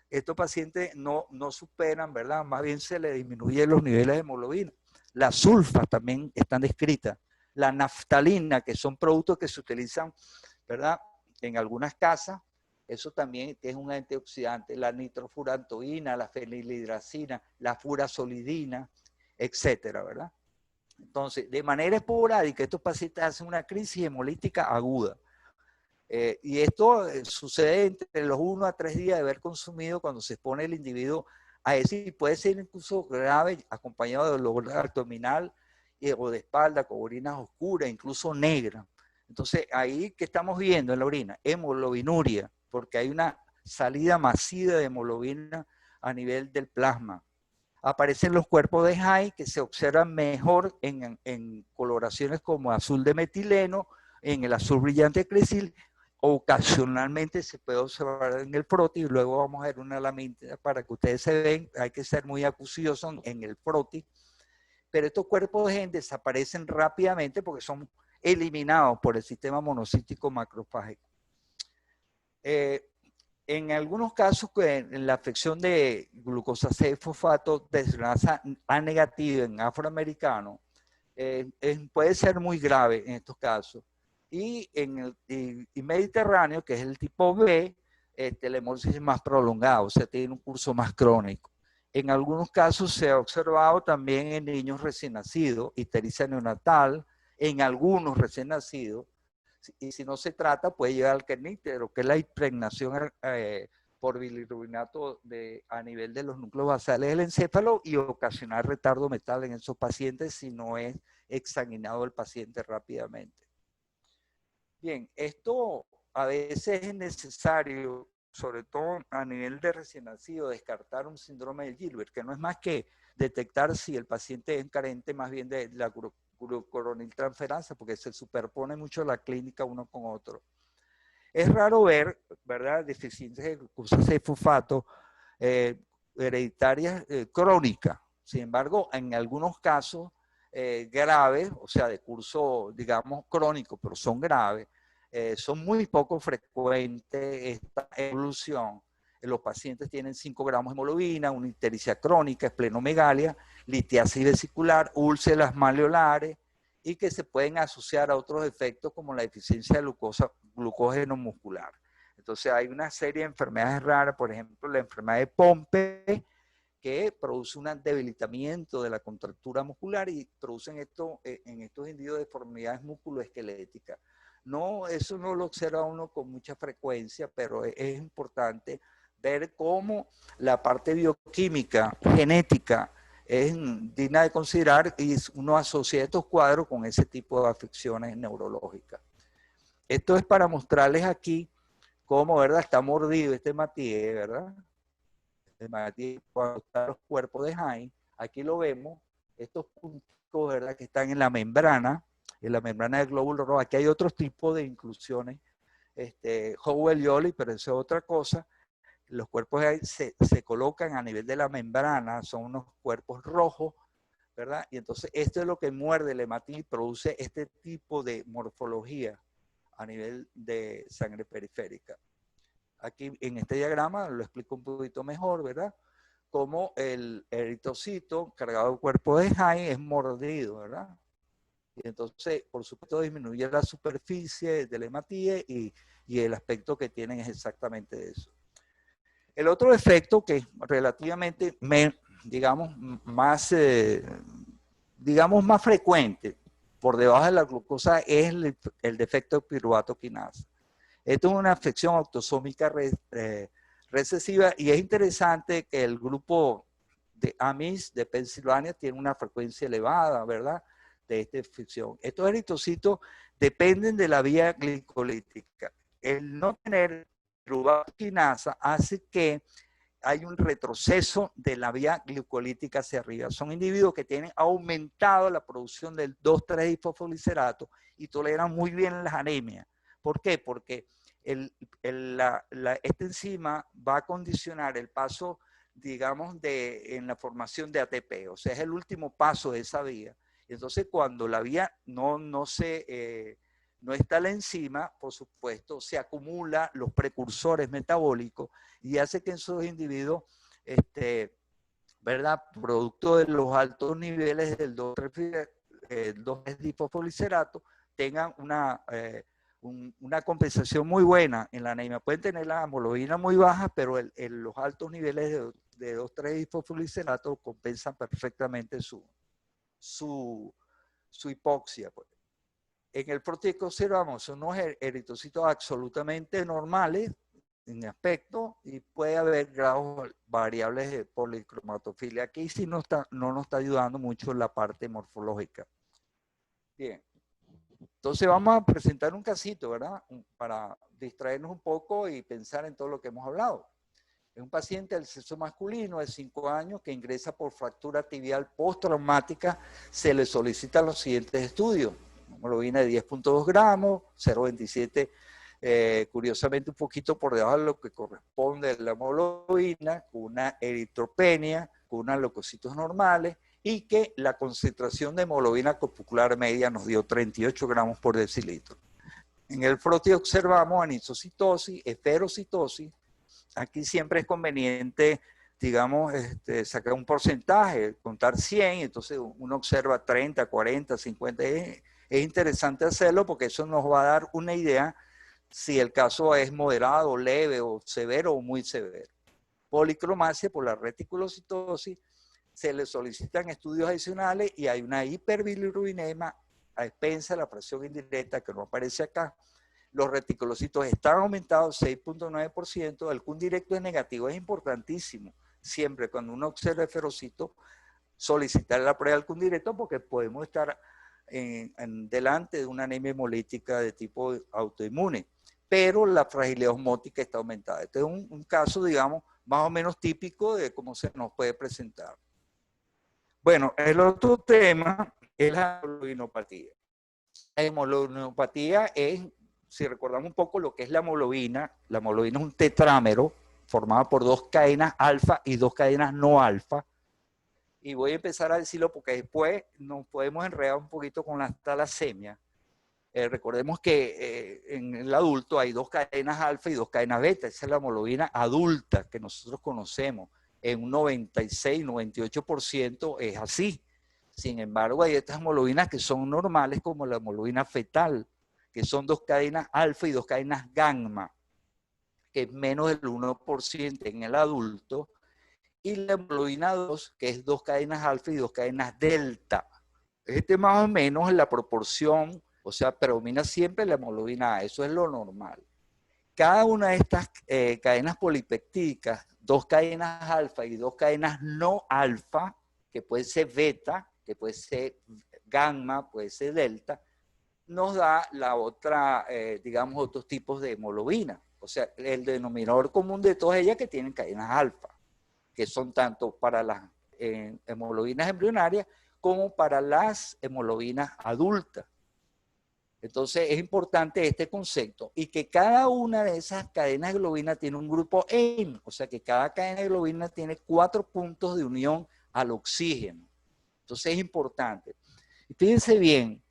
estos pacientes no superan, ¿verdad? Más bien se les disminuyen los niveles de hemoglobina. Las sulfas también están descritas. La naftalina, que son productos que se utilizan, ¿verdad? En algunas casas, eso también es un antioxidante. La nitrofurantoína, la fenilhidracina, la furazolidina, etcétera, ¿verdad? Entonces, de manera esporádica, estos pacientes hacen una crisis hemolítica aguda. Y esto sucede entre los 1 a 3 días de haber consumido cuando se expone el individuo a eso, y puede ser incluso grave, acompañado de dolor abdominal o de espalda, con orinas oscuras, incluso negras. Entonces, ahí que estamos viendo en la orina, hemoglobinuria, porque hay una salida masiva de hemoglobina a nivel del plasma. Aparecen los cuerpos de Hyde que se observan mejor en coloraciones como azul de metileno, en el azul brillante de Crecil. Ocasionalmente se puede observar en el froti, y luego vamos a ver una lámina para que ustedes se ven. Hay que ser muy acuciosos en el froti, pero estos cuerpos de Hyde desaparecen rápidamente porque son eliminados por el sistema monocítico macrofágico. En algunos casos, en la afección de glucosa 6-fosfato deshidrogenasa A negativo en afroamericanos puede ser muy grave en estos casos. Y en el mediterráneo, que es el tipo B, la hemólisis es más prolongada, o sea, tiene un curso más crónico. En algunos casos se ha observado también en niños recién nacidos, ictericia neonatal, en algunos recién nacidos, y si no se trata puede llevar al kerníptero, que es la impregnación por bilirrubinato a nivel de los núcleos basales del encéfalo y ocasionar retardo mental en esos pacientes si no es examinado el paciente rápidamente. Bien, esto a veces es necesario sobre todo a nivel de recién nacido, descartar un síndrome de Gilbert, que no es más que detectar si el paciente es carente más bien de la glucuroniltransferasa, porque se superpone mucho la clínica uno con otro. Es raro ver, ¿verdad?, deficiencias de glucosa 6-fosfato hereditarias crónicas. Sin embargo, en algunos casos graves, o sea, de curso, digamos, crónico, pero son graves, son muy poco frecuentes esta evolución. Los pacientes tienen 5 gramos de hemoglobina, una ictericia crónica, esplenomegalia, litiasis vesicular, úlceras maleolares, y que se pueden asociar a otros efectos como la deficiencia de glucógeno muscular. Entonces hay una serie de enfermedades raras, por ejemplo, la enfermedad de Pompe, que produce un debilitamiento de la contractura muscular y producen en estos individuos deformidades musculoesqueléticas. No, eso no lo observa uno con mucha frecuencia, pero es importante ver cómo la parte bioquímica, genética, es digna de considerar y uno asocia estos cuadros con ese tipo de afecciones neurológicas. Esto es para mostrarles aquí cómo, ¿verdad?, está mordido este Matías, ¿verdad? El Matías, cuando están los cuerpos de Hain, aquí lo vemos, estos puntos, ¿verdad?, que están en la membrana del glóbulo rojo. Aquí hay otros tipos de inclusiones, Howell y Oli, pero eso es otra cosa. Los cuerpos de Hain se colocan a nivel de la membrana, son unos cuerpos rojos, ¿verdad? Y entonces esto es lo que muerde el hematín y produce este tipo de morfología a nivel de sangre periférica. Aquí en este diagrama lo explico un poquito mejor, ¿verdad? Como el eritrocito cargado del cuerpo de Hain es mordido, ¿verdad? Y entonces, por supuesto, disminuye la superficie del hematíe y el aspecto que tienen es exactamente eso. El otro efecto que es relativamente, digamos, más frecuente por debajo de la glucosa es el defecto de piruvato quinasa. Esto es una afección autosómica recesiva y es interesante que el grupo de AMIS de Pensilvania tiene una frecuencia elevada, ¿verdad?, de esta afección. Estos eritrocitos dependen de la vía glicolítica. El no tener piruvato quinasa hace que hay un retroceso de la vía glucolítica hacia arriba. Son individuos que tienen aumentado la producción del 2,3-difosfoliserato y toleran muy bien las anemias. ¿Por qué? Porque esta enzima va a condicionar el paso, digamos, en la formación de ATP. O sea, es el último paso de esa vía. Entonces, cuando la vía no está la enzima, por supuesto, se acumulan los precursores metabólicos y hace que en esos individuos, ¿verdad?, producto de los altos niveles del 2,3-difosfoliserato, tengan una compensación muy buena en la anemia. Pueden tener la hemoglobina muy baja, pero los altos niveles de 2,3-difosfoliserato compensan perfectamente su hipoxia. Pues. En el proteína que observamos son unos eritrocitos absolutamente normales en aspecto y puede haber grados variables de policromatofilia. Aquí sí no nos está ayudando mucho la parte morfológica. Bien. Entonces vamos a presentar un casito, ¿verdad? Para distraernos un poco y pensar en todo lo que hemos hablado. Es un paciente del sexo masculino de 5 años que ingresa por fractura tibial postraumática. Se le solicitan los siguientes estudios. Hemoglobina de 10.2 gramos, 0,27, curiosamente un poquito por debajo de lo que corresponde a la hemoglobina, con una eritropenia, con unos leucocitos normales, y que la concentración de hemoglobina corpuscular media nos dio 38 gramos por decilitro. En el froteo observamos anisocitosis, esferocitosis. Aquí siempre es conveniente, digamos, sacar un porcentaje, contar 100, entonces uno observa 30, 40, 50. Es interesante hacerlo porque eso nos va a dar una idea si el caso es moderado, leve o severo o muy severo. Policromasia por la reticulocitosis, se le solicitan estudios adicionales y hay una hiperbilirubinema a expensas de la fracción indirecta que no aparece acá. Los reticulocitos están aumentados 6.9%, el CUN directo es negativo, es importantísimo siempre cuando uno observa el ferocito solicitar la prueba del CUN directo porque podemos estar delante de una anemia hemolítica de tipo autoinmune. pero la fragilidad osmótica está aumentada. Este es un caso, digamos, más o menos típico de cómo se nos puede presentar. Bueno, el otro tema es la hemoglobinopatía. La hemoglobinopatía es, si recordamos un poco lo que es la hemoglobina es un tetrámero formado por 2 cadenas alfa y 2 cadenas no alfa. Y voy a empezar a decirlo porque después nos podemos enredar un poquito con la talasemia. Recordemos que en el adulto hay 2 cadenas alfa y 2 cadenas beta. Esa es la hemoglobina adulta que nosotros conocemos. En un 96, 98% es así. Sin embargo, hay estas hemoglobinas que son normales, como la hemoglobina fetal, que son 2 cadenas alfa y 2 cadenas gamma, que es menos del 1% en el adulto, y la hemoglobina 2, que es 2 cadenas alfa y 2 cadenas delta. Este más o menos es la proporción, o sea, predomina siempre la hemoglobina A, eso es lo normal. Cada una de estas cadenas polipeptídicas, 2 cadenas alfa y 2 cadenas no alfa, que puede ser beta, que puede ser gamma, puede ser delta, nos da la otra, digamos, otros tipos de hemoglobina. O sea, el denominador común de todas ellas que tienen cadenas alfa, que son tanto para las hemoglobinas embrionarias como para las hemoglobinas adultas. Entonces es importante este concepto y que cada una de esas cadenas de globina tiene un grupo AIM, o sea que cada cadena de globina tiene 4 puntos de unión al oxígeno. Entonces es importante. Y fíjense bien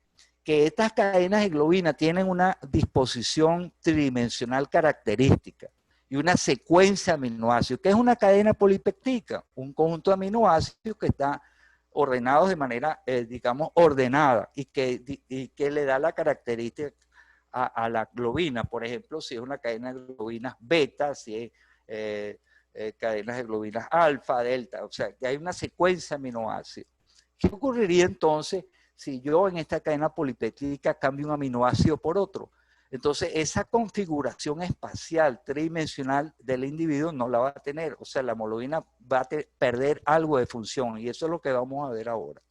que estas cadenas de globina tienen una disposición tridimensional característica y una secuencia de aminoácidos, que es una cadena polipeptídica, un conjunto de aminoácidos que está ordenados de manera, digamos, ordenada y que le da la característica a la globina. Por ejemplo, si es una cadena de globinas beta, si es cadenas de globinas alfa, delta, o sea, que hay una secuencia de aminoácidos. ¿Qué ocurriría entonces si yo en esta cadena polipeptídica cambio un aminoácido por otro? Entonces, esa configuración espacial tridimensional del individuo no la va a tener. O sea, la hemoglobina va a perder algo de función y eso es lo que vamos a ver ahora.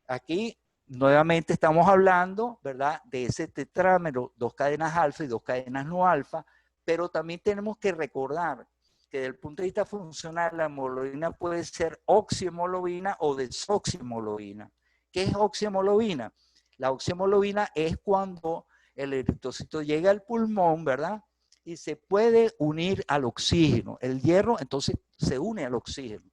Aquí, nuevamente estamos hablando, ¿verdad?, de ese tetrámero, 2 cadenas alfa y 2 cadenas no alfa, pero también tenemos que recordar que desde el punto de vista funcional la hemoglobina puede ser oxihemoglobina o desoxihemoglobina. ¿Qué es oxihemoglobina? La oxihemoglobina es cuando el eritrocito llega al pulmón, ¿verdad? Y se puede unir al oxígeno. El hierro entonces se une al oxígeno.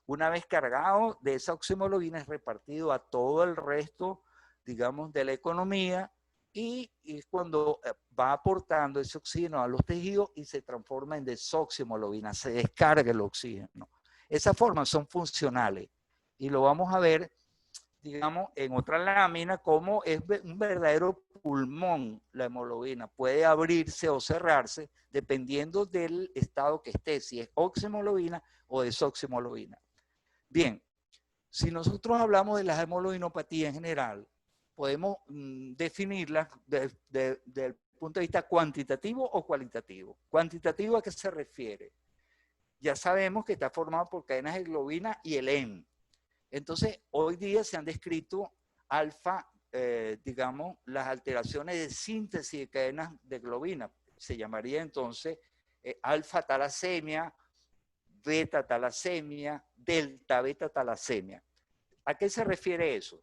Una vez cargado de esa oxihemoglobina es repartido a todo el resto, digamos, de la economía y cuando va aportando ese oxígeno a los tejidos y se transforma en desoxihemoglobina, se descarga el oxígeno. Esas formas son funcionales y lo vamos a ver, digamos, en otra lámina, como es un verdadero pulmón la hemoglobina. Puede abrirse o cerrarse dependiendo del estado que esté, si es oxihemoglobina o desoxihemoglobina. Bien, si nosotros hablamos de las hemoglobinopatías en general, podemos definirlas desde el punto de vista cuantitativo o cualitativo. ¿Cuantitativo a qué se refiere? Ya sabemos que está formado por cadenas de globina y el hemo. Entonces, hoy día se han descrito digamos, las alteraciones de síntesis de cadenas de globina. Se llamaría entonces alfa talasemia, beta talasemia, delta beta talasemia. ¿A qué se refiere eso?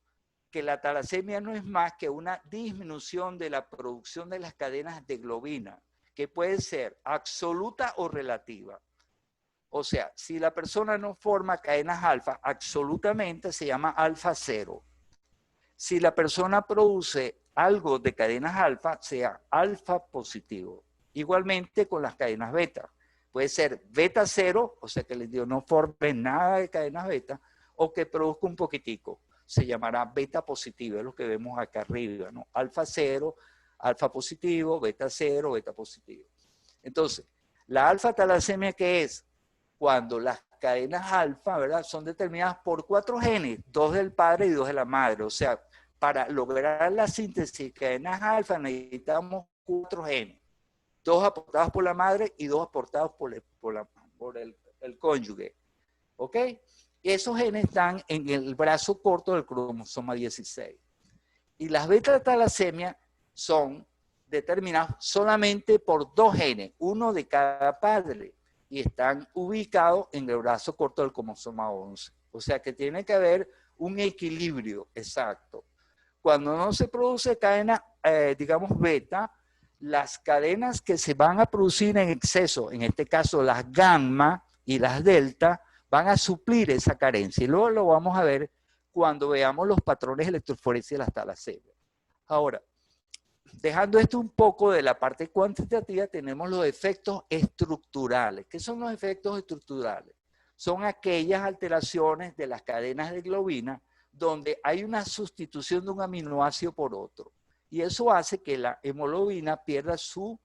Que la talasemia no es más que una disminución de la producción de las cadenas de globina, que puede ser absoluta o relativa. O sea, si la persona no forma cadenas alfa, absolutamente se llama alfa cero. Si la persona produce algo de cadenas alfa, sea alfa positivo. Igualmente con las cadenas beta. Puede ser beta cero, o sea que el individuo no forme nada de cadenas beta, o que produzca un poquitico. Se llamará beta positivo, es lo que vemos acá arriba, ¿no? Alfa cero, alfa positivo, beta cero, beta positivo. Entonces, la alfa talasemia, ¿qué es? Cuando las cadenas alfa, ¿verdad?, son determinadas por 4 genes, 2 del padre y 2 de la madre. O sea, para lograr la síntesis de cadenas alfa necesitamos 4 genes. 2 aportados por la madre y 2 aportados por el cónyuge. ¿Ok? Y esos genes están en el brazo corto del cromosoma 16. Y las beta-talasemias son determinados solamente por 2 genes, uno de cada padre, y están ubicados en el brazo corto del cromosoma 11. O sea que tiene que haber un equilibrio exacto. Cuando no se produce cadena, digamos, beta, las cadenas que se van a producir en exceso, en este caso las gamma y las delta, van a suplir esa carencia. Y luego lo vamos a ver cuando veamos los patrones electroforesis de las talasemias. Ahora, dejando esto un poco de la parte cuantitativa, tenemos los efectos estructurales. ¿Qué son los efectos estructurales? Son aquellas alteraciones de las cadenas de globina donde hay una sustitución de un aminoácido por otro. Y eso hace que la hemoglobina pierda su,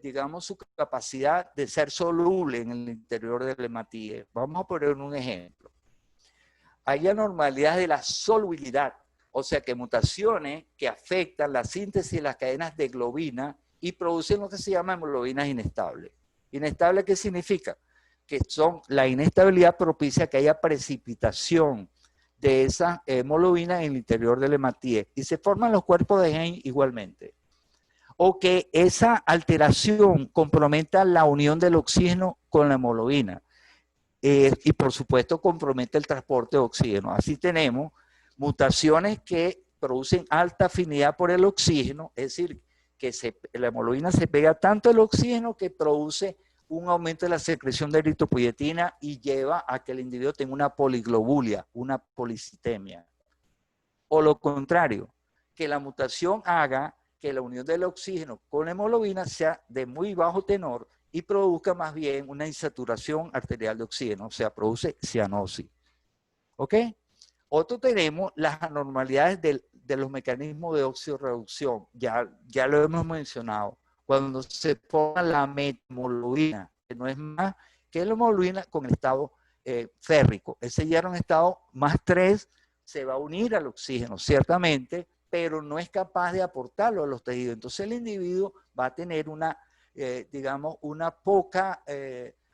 digamos, su capacidad de ser soluble en el interior del hematíes. Vamos a poner un ejemplo. Hay anormalidades de la solubilidad, o sea que mutaciones que afectan la síntesis de las cadenas de globina y producen lo que se llama hemoglobinas inestables. ¿Inestable qué significa? Que son la inestabilidad propicia que haya precipitación de esa hemoglobina en el interior del hematíes y se forman los cuerpos de Henle igualmente. O que esa alteración comprometa la unión del oxígeno con la hemoglobina. Y por supuesto compromete el transporte de oxígeno. Así tenemos mutaciones que producen alta afinidad por el oxígeno, es decir, que la hemoglobina se pega tanto al oxígeno que produce un aumento de la secreción de eritropoyetina y lleva a que el individuo tenga una poliglobulia, una policitemia. O lo contrario, que la mutación haga que la unión del oxígeno con la hemoglobina sea de muy bajo tenor y produzca más bien una insaturación arterial de oxígeno, o sea, produce cianosis. ¿Ok? Otro tenemos las anormalidades de los mecanismos de oxidorreducción, ya lo hemos mencionado, cuando se forma la methemoglobina, que no es más que la hemoglobina con el estado férrico. Ese hierro en estado más 3 se va a unir al oxígeno, ciertamente, pero no es capaz de aportarlo a los tejidos. Entonces el individuo va a tener una, digamos, una poca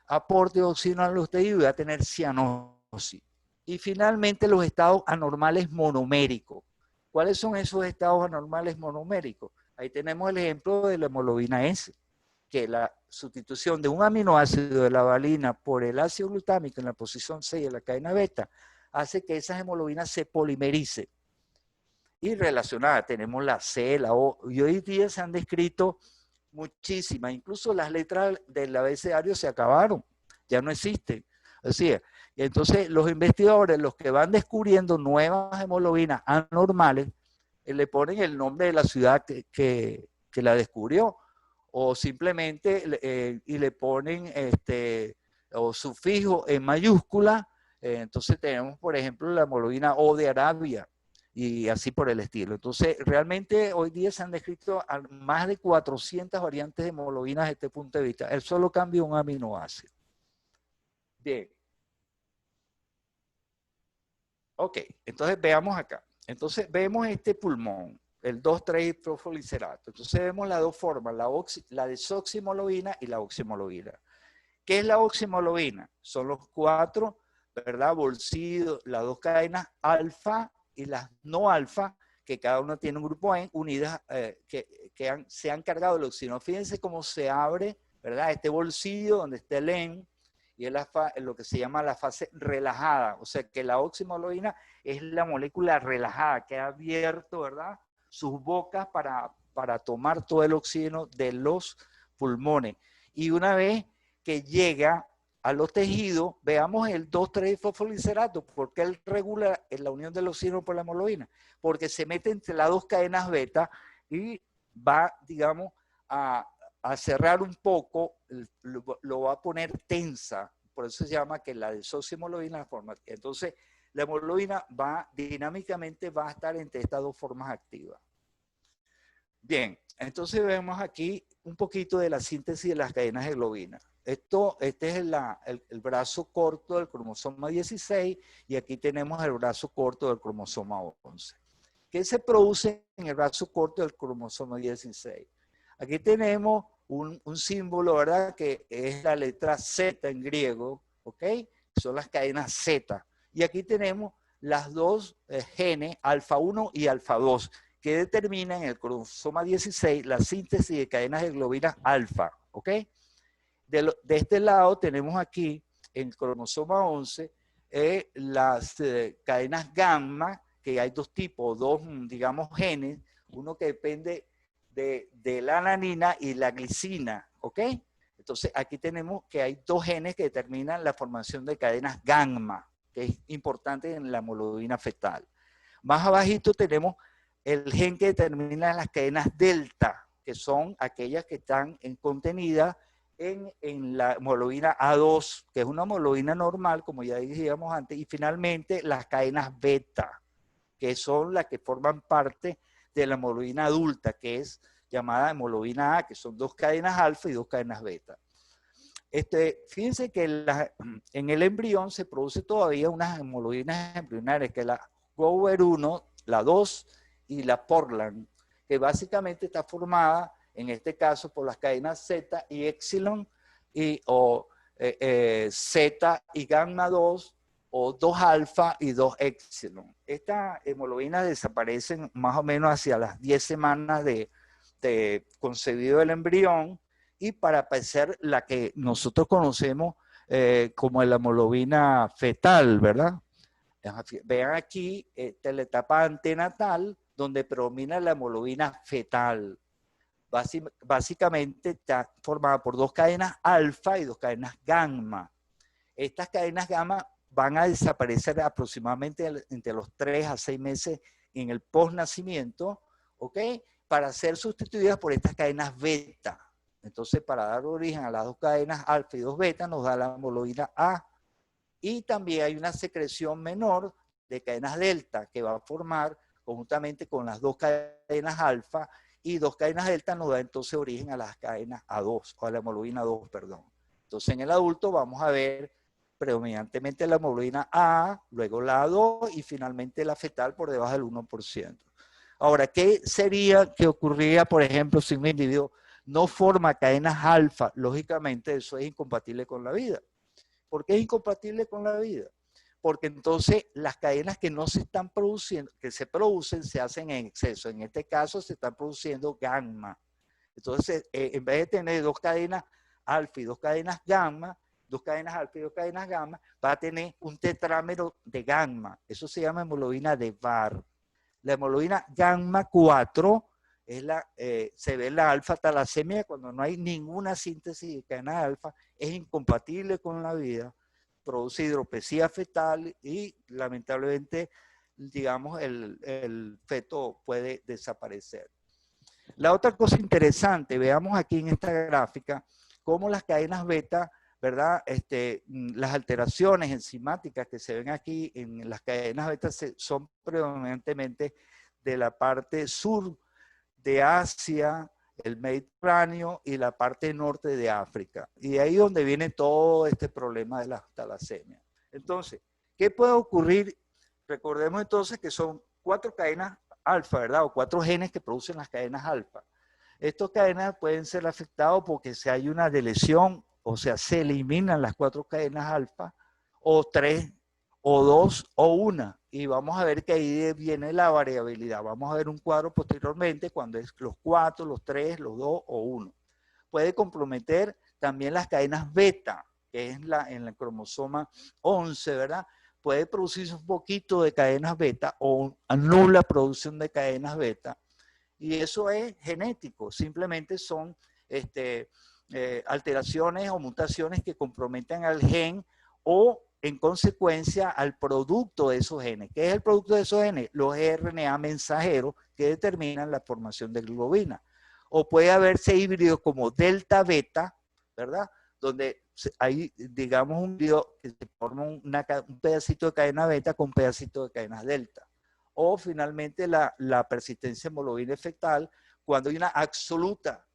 aporte de oxígeno a los tejidos y va a tener cianosis. Y finalmente los estados anormales monoméricos. ¿Cuáles son esos estados anormales monoméricos? Ahí tenemos el ejemplo de la hemoglobina S, que la sustitución de un aminoácido de la valina por el ácido glutámico en la posición 6 de la cadena beta hace que esas hemoglobinas se polimericen. Y relacionadas tenemos la C, la O, y hoy día se han descrito muchísimas, incluso las letras del abecedario se acabaron, ya no existen. Así es. Y entonces los investigadores, los que van descubriendo nuevas hemoglobinas anormales, le ponen el nombre de la ciudad que la descubrió, o simplemente y le ponen o sufijo en mayúscula. Entonces tenemos, por ejemplo, la hemoglobina O de Arabia, y así por el estilo. Entonces, realmente hoy día se han descrito más de 400 variantes de hemoglobinas desde este punto de vista. El solo cambio un aminoácido. Bien. Ok, entonces veamos acá. Entonces vemos este pulmón, el 2,3-hidrofolicerato. Entonces vemos las dos formas, la desoximoglobina y la oximoglobina. ¿Qué es la oximoglobina? Son los 4, ¿verdad? Bolsillos, las 2 cadenas alfa y las no alfa, que cada una tiene un grupo N, unidas, se han cargado el oxígeno. Fíjense cómo se abre, ¿verdad? Este bolsillo donde está el N, y es lo que se llama la fase relajada. O sea que la oximoglobina es la molécula relajada, que ha abierto, ¿verdad?, sus bocas para tomar todo el oxígeno de los pulmones. Y una vez que llega a los tejidos, veamos el 2,3-fosfolicerato. ¿Por qué él regula la unión del oxígeno por la hemoglobina? Porque se mete entre las 2 cadenas beta y va, digamos, a cerrar un poco, lo va a poner tensa. Por eso se llama que la desoximoglobina forma. Entonces, la hemoglobina dinámicamente va a estar entre estas 2 formas activas. Bien, entonces vemos aquí un poquito de la síntesis de las cadenas de globina. Este es el brazo corto del cromosoma 16 y aquí tenemos el brazo corto del cromosoma 11. ¿Qué se produce en el brazo corto del cromosoma 16? Aquí tenemos un símbolo, ¿verdad?, que es la letra Z en griego, ¿ok? Son las cadenas Z. Y aquí tenemos las 2 genes, alfa 1 y alfa 2, que determina en el cromosoma 16 la síntesis de cadenas de globina alfa, ¿ok? De este lado tenemos aquí, en el cromosoma 11, las cadenas gamma, que hay dos tipos, dos, digamos, genes, uno que depende de la alanina y la glicina, ¿ok? Entonces, aquí tenemos que hay dos genes que determinan la formación de cadenas gamma, que es importante en la hemoglobina fetal. Más abajito tenemos el gen que determina las cadenas delta, que son aquellas que están contenidas en la hemoglobina A2, que es una hemoglobina normal, como ya decíamos antes, y finalmente las cadenas beta, que son las que forman parte de la hemoglobina adulta, que es llamada hemoglobina A, que son dos cadenas alfa y dos cadenas beta. Fíjense que en el embrión se produce todavía unas hemoglobinas embrionarias, que es la Gower-1, la 2 y la Portland, que básicamente está formada, en este caso, por las cadenas Z y Epsilon, o Z y gamma 2, o 2 alfa y 2 epsilon. Estas hemoglobinas desaparecen más o menos hacia las 10 semanas de concebido el embrión, y para aparecer la que nosotros conocemos como la hemoglobina fetal, ¿verdad? Vean aquí la etapa antenatal, donde predomina la hemoglobina fetal. Básicamente está formada por dos cadenas alfa y dos cadenas gamma. Estas cadenas gamma van a desaparecer aproximadamente entre los 3 a 6 meses en el postnacimiento, ¿ok? Para ser sustituidas por estas cadenas beta. Entonces, para dar origen a las dos cadenas alfa y dos beta, nos da la hemoglobina A. Y también hay una secreción menor de cadenas delta que va a formar conjuntamente con las dos cadenas alfa, y dos cadenas delta nos da entonces origen a las cadenas A2, o a la hemoglobina 2, perdón. Entonces, en el adulto vamos a ver predominantemente la hemoglobina A, luego la A2 y finalmente la fetal por debajo del 1%. Ahora, ¿qué sería que ocurría, por ejemplo, si un individuo no forma cadenas alfa? Lógicamente eso es incompatible con la vida. ¿Por qué es incompatible con la vida? Porque entonces las cadenas que no se están produciendo, que se producen, se hacen en exceso. En este caso se están produciendo gamma. Entonces, en vez de tener dos cadenas alfa y dos cadenas gamma, dos cadenas alfa y dos cadenas gamma, va a tener un tetrámero de gamma. Eso se llama hemoglobina de Barr. La hemoglobina gamma 4 es se ve en la alfa talasemia cuando no hay ninguna síntesis de cadena alfa, es incompatible con la vida, produce hidropesía fetal y lamentablemente, digamos, el feto puede desaparecer. La otra cosa interesante, veamos aquí en esta gráfica cómo las cadenas beta, ¿verdad? Las alteraciones enzimáticas que se ven aquí en las cadenas beta son predominantemente de la parte sur de Asia, el Mediterráneo y la parte norte de África. Y de ahí donde viene todo este problema de la talasemia. Entonces, ¿qué puede ocurrir? Recordemos entonces que son 4 cadenas alfa, ¿verdad? O 4 genes que producen las cadenas alfa. Estas cadenas pueden ser afectadas porque si hay una deleción, o sea, se eliminan las 4 cadenas alfa, o 3, o 2, o 1. Y vamos a ver que ahí viene la variabilidad. Vamos a ver un cuadro posteriormente cuando es los 4, los 3, los 2 o 1. Puede comprometer también las cadenas beta, que es en el cromosoma 11, ¿verdad? Puede producirse un poquito de cadenas beta o nula producción de cadenas beta. Y eso es genético, simplemente son alteraciones o mutaciones que comprometen al gen o en consecuencia al producto de esos genes. ¿Qué es el producto de esos genes? Los RNA mensajeros que determinan la formación de globina. O puede haberse híbridos como delta beta, ¿verdad? Donde hay, digamos, un híbrido que se forma un pedacito de cadena beta con un pedacito de cadenas delta. O finalmente la persistencia hemoglobina fetal cuando hay una absoluta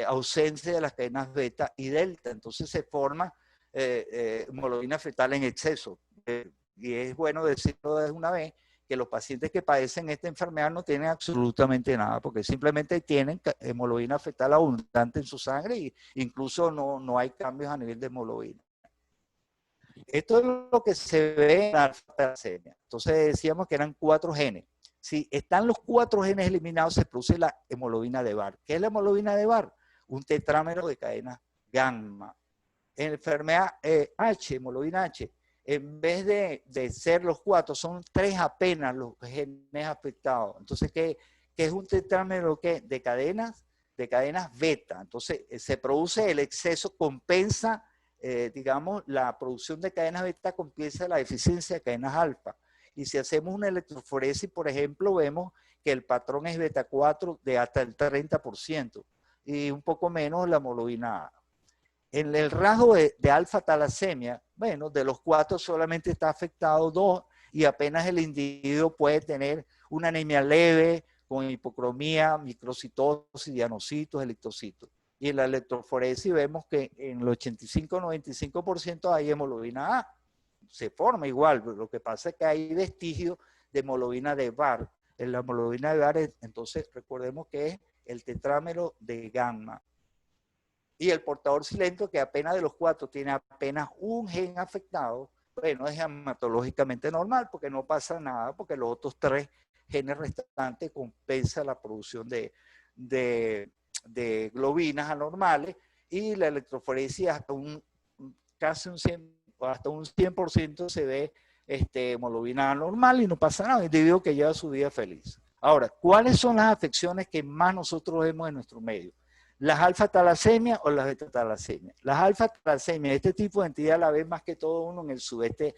ausencia de las cadenas beta y delta. Entonces se forma hemoglobina fetal en exceso. Y es bueno decirlo de una vez que los pacientes que padecen esta enfermedad no tienen absolutamente nada, porque simplemente tienen hemoglobina fetal abundante en su sangre e incluso no hay cambios a nivel de hemoglobina. Esto es lo que se ve en la alfa talasemia. Entonces decíamos que eran 4 genes. si están los 4 genes eliminados, se produce la hemoglobina de Barr. ¿Qué es la hemoglobina de Barr? Un tetrámero de cadena gamma. En la enfermedad H, hemoglobina H, en vez de ser los 4, son 3 apenas los genes afectados. Entonces, ¿qué es un tetrámero de cadenas beta? Entonces, se produce el exceso, compensa, digamos, la producción de cadenas beta compensa la deficiencia de cadenas alfa. Y si hacemos una electroforesis, por ejemplo, vemos que el patrón es beta 4 de hasta el 30% y un poco menos la hemoglobina A. En el rasgo de alfa-talasemia, bueno, de los 4 solamente está afectado 2 y apenas el individuo puede tener una anemia leve con hipocromía, microcitosis, dianocitos, electrocitos. Y en la electroforesis vemos que en el 85-95% hay hemoglobina A. Se forma igual, lo que pasa es que hay vestigios de hemoglobina de Barr. En la hemoglobina de Barr, entonces recordemos que es el tetrámero de gamma. Y el portador silento, que apenas de los 4 tiene apenas un gen afectado, bueno, es hematológicamente normal porque no pasa nada, porque los otros 3 genes restantes compensan la producción de globinas anormales y la electroforesis hasta casi un 100% se ve hemoglobina anormal y no pasa nada, un individuo que lleva su vida feliz. Ahora, ¿cuáles son las afecciones que más nosotros vemos en nuestro medio? ¿Las alfa-talasemias o las beta-talasemias? Las alfa-talasemias, este tipo de entidad la ve más que todo uno en el sudeste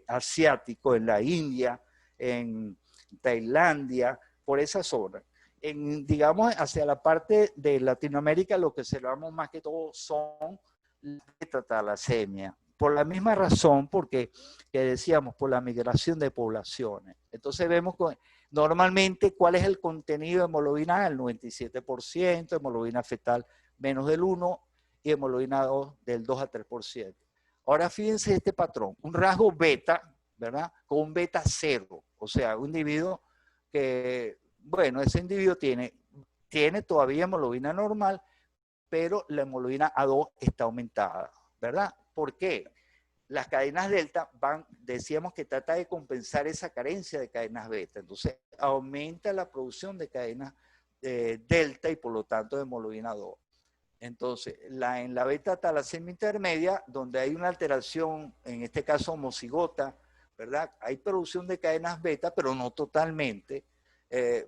asiático, en la India, en Tailandia, por esa zona. Digamos, hacia la parte de Latinoamérica, lo que observamos más que todo son las beta-talasemias. Por la misma razón, porque que decíamos, por la migración de poblaciones. Entonces vemos que normalmente, ¿cuál es el contenido de hemoglobina A? El 97%, hemoglobina fetal menos del 1% y hemoglobina 2 del 2 a 3%. Ahora fíjense este patrón, un rasgo beta, ¿verdad? Con un beta 0, o sea, un individuo que, bueno, ese individuo tiene todavía hemoglobina normal, pero la hemoglobina A2 está aumentada, ¿verdad? ¿Por qué? Las cadenas delta decíamos que trata de compensar esa carencia de cadenas beta. Entonces, aumenta la producción de cadenas delta y por lo tanto de hemoglobina 2. Entonces, en la beta-talasemia intermedia, donde hay una alteración, en este caso homocigota, ¿verdad? Hay producción de cadenas beta, pero no totalmente.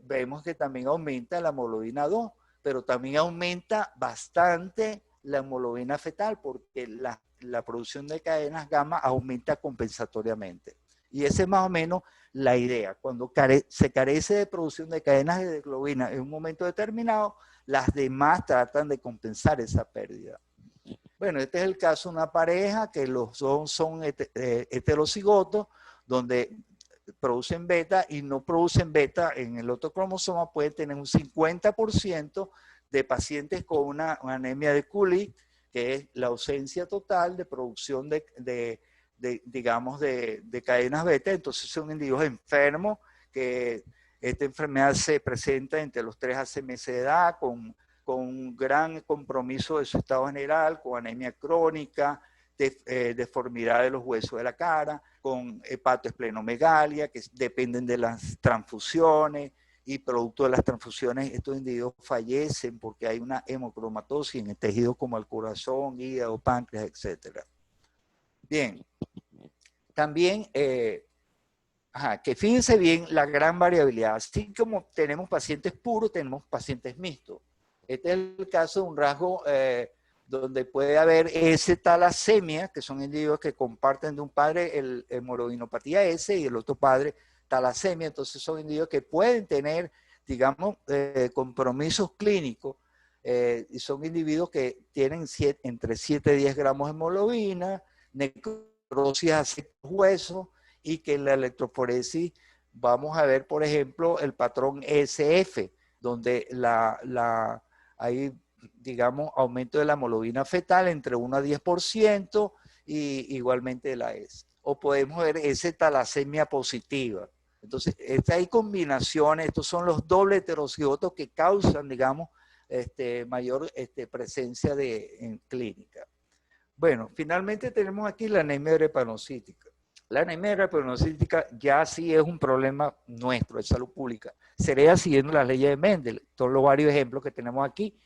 Vemos que también aumenta la hemoglobina 2, pero también aumenta bastante la hemoglobina fetal porque la producción de cadenas gamma aumenta compensatoriamente. Y esa es más o menos la idea. Cuando se carece de producción de cadenas de globina en un momento determinado, las demás tratan de compensar esa pérdida. Bueno, este es el caso de una pareja que los dos son heterocigotos, donde producen beta y no producen beta en el otro cromosoma. Pueden tener un 50% de pacientes con una anemia de Cooley, que es la ausencia total de producción digamos, de cadenas beta. Entonces son individuos enfermos que esta enfermedad se presenta entre los 3 a 6 meses de edad, con un gran compromiso de su estado general, con anemia crónica, deformidad de los huesos de la cara, con hepatoesplenomegalia, que dependen de las transfusiones, y producto de las transfusiones estos individuos fallecen porque hay una hemocromatosis en el tejido como el corazón, hígado, páncreas, etc. Bien, también, que fíjense bien la gran variabilidad. Así como tenemos pacientes puros, tenemos pacientes mixtos. Este es el caso de un rasgo donde puede haber S-talasemia, que son individuos que comparten de un padre el hemoglobinopatía S y el otro padre talasemia. Entonces son individuos que pueden tener, digamos, compromisos clínicos y son individuos que tienen entre 7 y 10 gramos de hemoglobina, necrosis a ciertos huesos, y que en la electroforesis vamos a ver, por ejemplo, el patrón SF, donde hay, digamos, aumento de la hemoglobina fetal entre 1 a 10% y igualmente de la S. O podemos ver S-talasemia positiva. Entonces, hay combinaciones, estos son los dobles heterocigotos que causan, digamos, mayor presencia en clínica. Bueno, finalmente tenemos aquí la anemia drepanocítica. La anemia retinocítica ya sí es un problema nuestro de salud pública. Sería siguiendo las leyes de Mendel, todos los varios ejemplos que tenemos aquí,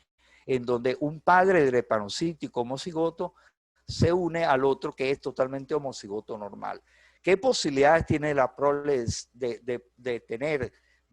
en donde un padre drepanocítico homocigoto se une al otro que es totalmente homocigoto normal. ¿Qué posibilidades tiene la prole de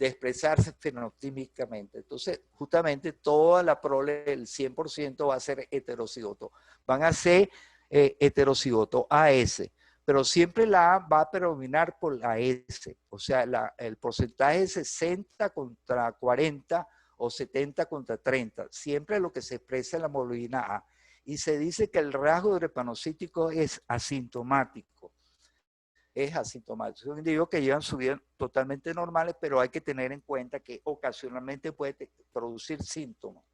expresarse fenotípicamente? Entonces, justamente toda la prole, el 100% va a ser heterocigoto. Van a ser heterocigoto AS, pero siempre la A va a predominar por la S. O sea, el porcentaje es 60 contra 40 o 70 contra 30. Siempre lo que se expresa en la hemoglobina A. Y se dice que el rasgo drepanocítico es asintomático. Es asintomático. Son individuos que llevan su vida totalmente normales, pero hay que tener en cuenta que ocasionalmente puede producir síntomas.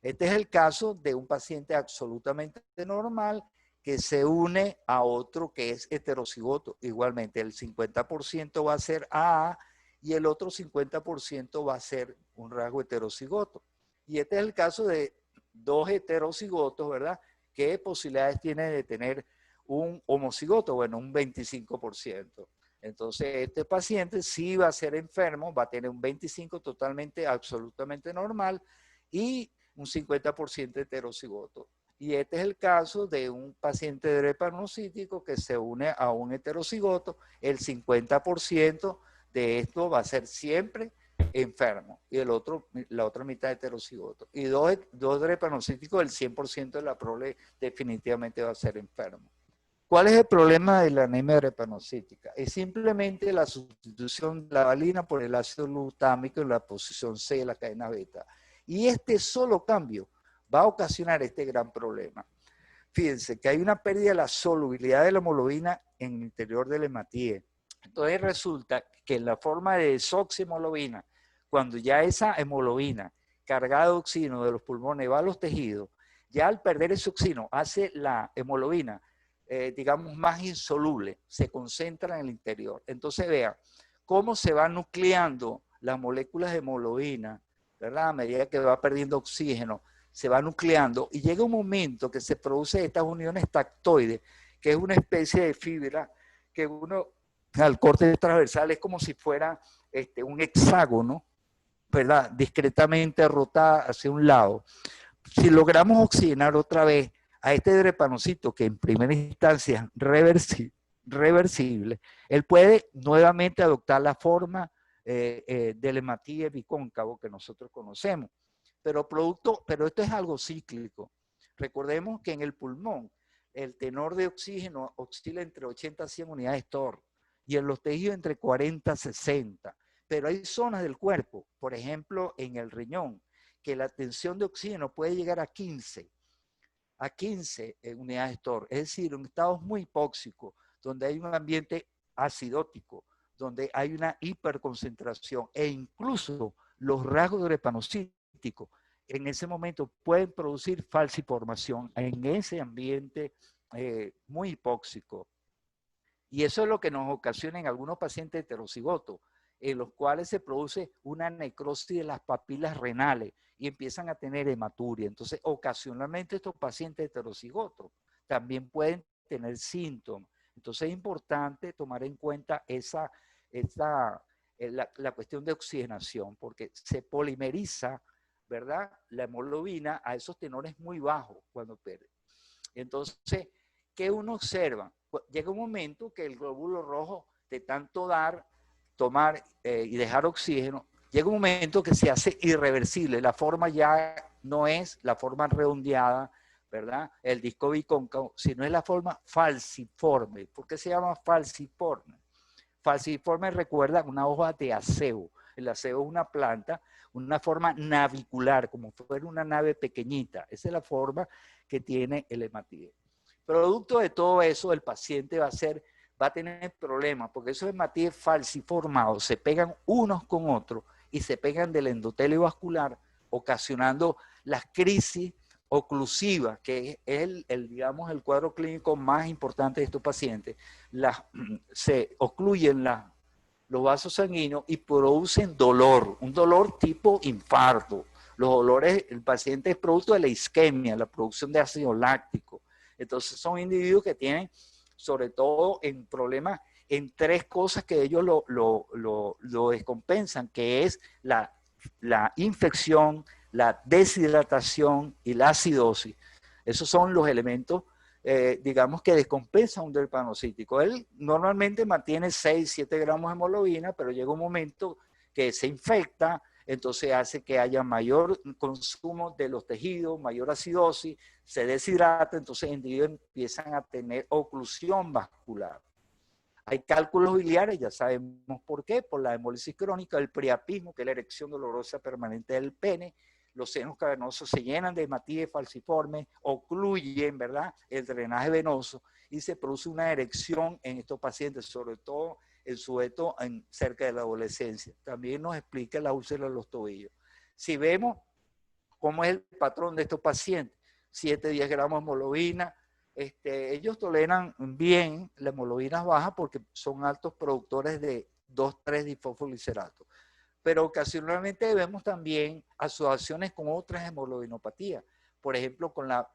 Este es el caso de un paciente absolutamente normal que se une a otro que es heterocigoto. Igualmente, el 50% va a ser AA y el otro 50% va a ser un rasgo heterocigoto. Y este es el caso de dos heterocigotos, ¿verdad? ¿Qué posibilidades tiene de tener un homocigoto? Bueno, un 25%. Entonces, este paciente sí va a ser enfermo, va a tener un 25% totalmente, absolutamente normal y un 50% heterocigoto. Y este es el caso de un paciente drepanocítico que se une a un heterocigoto. El 50% de esto va a ser siempre enfermo y la otra mitad heterocigoto. Y dos drepanocíticos, el 100% de la prole definitivamente va a ser enfermo. ¿Cuál es el problema de la anemia drepanocítica? Es simplemente la sustitución de la valina por el ácido glutámico en la posición C de la cadena beta. Y este solo cambio va a ocasionar este gran problema. Fíjense que hay una pérdida de la solubilidad de la hemoglobina en el interior del hematíe. Entonces resulta que en la forma de desoxihemoglobina, cuando ya esa hemoglobina cargada de oxígeno de los pulmones va a los tejidos, ya al perder ese oxígeno hace la hemoglobina, digamos, más insoluble, se concentra en el interior. Entonces vean cómo se van nucleando las moléculas de hemoglobina, ¿verdad? A medida que va perdiendo oxígeno, se va nucleando y llega un momento que se produce estas uniones tactoides, que es una especie de fibra que uno al corte transversal es como si fuera un hexágono, ¿verdad? Discretamente rotada hacia un lado. Si logramos oxigenar otra vez a este drepanocito, que en primera instancia es reversible, él puede nuevamente adoptar la forma del hematíe bicóncavo que nosotros conocemos. Pero esto es algo cíclico. Recordemos que en el pulmón el tenor de oxígeno oscila entre 80 a 100 unidades TOR y en los tejidos entre 40 a 60. Pero hay zonas del cuerpo, por ejemplo en el riñón, que la tensión de oxígeno puede llegar a 15 unidades TOR, es decir, en estados muy hipóxicos, donde hay un ambiente acidótico, donde hay una hiperconcentración e incluso los rasgos drepanocíticos en ese momento pueden producir falciformación en ese ambiente muy hipóxico. Y eso es lo que nos ocasiona en algunos pacientes heterocigotos, en los cuales se produce una necrosis de las papilas renales y empiezan a tener hematuria. Entonces, ocasionalmente estos pacientes heterocigotos también pueden tener síntomas. Entonces, es importante tomar en cuenta la cuestión de oxigenación, porque se polimeriza, ¿verdad?, la hemoglobina a esos tenores muy bajos cuando pierde. Entonces, ¿qué uno observa? Llega un momento que el glóbulo rojo, de tanto tomar y dejar oxígeno, llega un momento que se hace irreversible. La forma ya no es la forma redondeada, ¿verdad? El disco bicóncavo, sino es la forma falciforme. ¿Por qué se llama falciforme? Falciforme recuerda una hoja de acebo. El acebo es una planta, una forma navicular, como fuera una nave pequeñita. Esa es la forma que tiene el hematíe. Producto de todo eso, el paciente va a tener problemas, porque esos hematíes falciformados se pegan unos con otros y se pegan del endotelio vascular, ocasionando las crisis oclusivas, que es digamos, el cuadro clínico más importante de estos pacientes. Se ocluyen los vasos sanguíneos y producen dolor, un dolor tipo infarto. Los dolores, el paciente es producto de la isquemia, la producción de ácido láctico. Entonces son individuos que tienen sobre todo en problemas, en tres cosas que ellos lo descompensan, que es la infección, la deshidratación y la acidosis. Esos son los elementos, digamos, que descompensan un drepanocítico. Él normalmente mantiene 6, 7 gramos de hemoglobina, pero llega un momento que se infecta, entonces hace que haya mayor consumo de los tejidos, mayor acidosis, se deshidrata, entonces los individuos empiezan a tener oclusión vascular. Hay cálculos biliares, ya sabemos por qué, por la hemólisis crónica, el priapismo, que es la erección dolorosa permanente del pene, los senos cavernosos se llenan de hematíes falciformes, ocluyen, ¿verdad?, el drenaje venoso y se produce una erección en estos pacientes, sobre todo el sujeto cerca de la adolescencia. También nos explica la úlcera de los tobillos. Si vemos cómo es el patrón de estos pacientes, 7, 10 gramos de hemoglobina, ellos toleran bien la hemoglobina baja porque son altos productores de 2,3 difosfolicerato. Pero ocasionalmente vemos también asociaciones con otras hemoglobinopatías. Por ejemplo, con la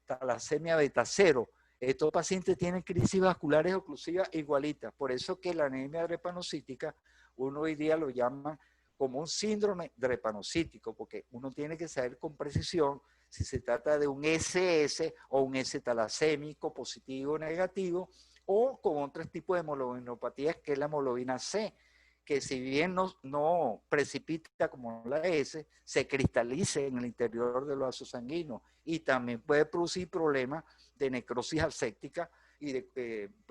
talasemia beta 0. Estos pacientes tienen crisis vasculares oclusivas igualitas. Por eso que la anemia drepanocítica, uno hoy día lo llama como un síndrome drepanocítico, porque uno tiene que saber con precisión si se trata de un SS o un S-talasémico positivo o negativo, o con otros tipos de hemoglobinopatías que es la hemoglobina C, que si bien no precipita como la S, se cristaliza en el interior de los vasos sanguíneos y también puede producir problemas de necrosis aséptica, y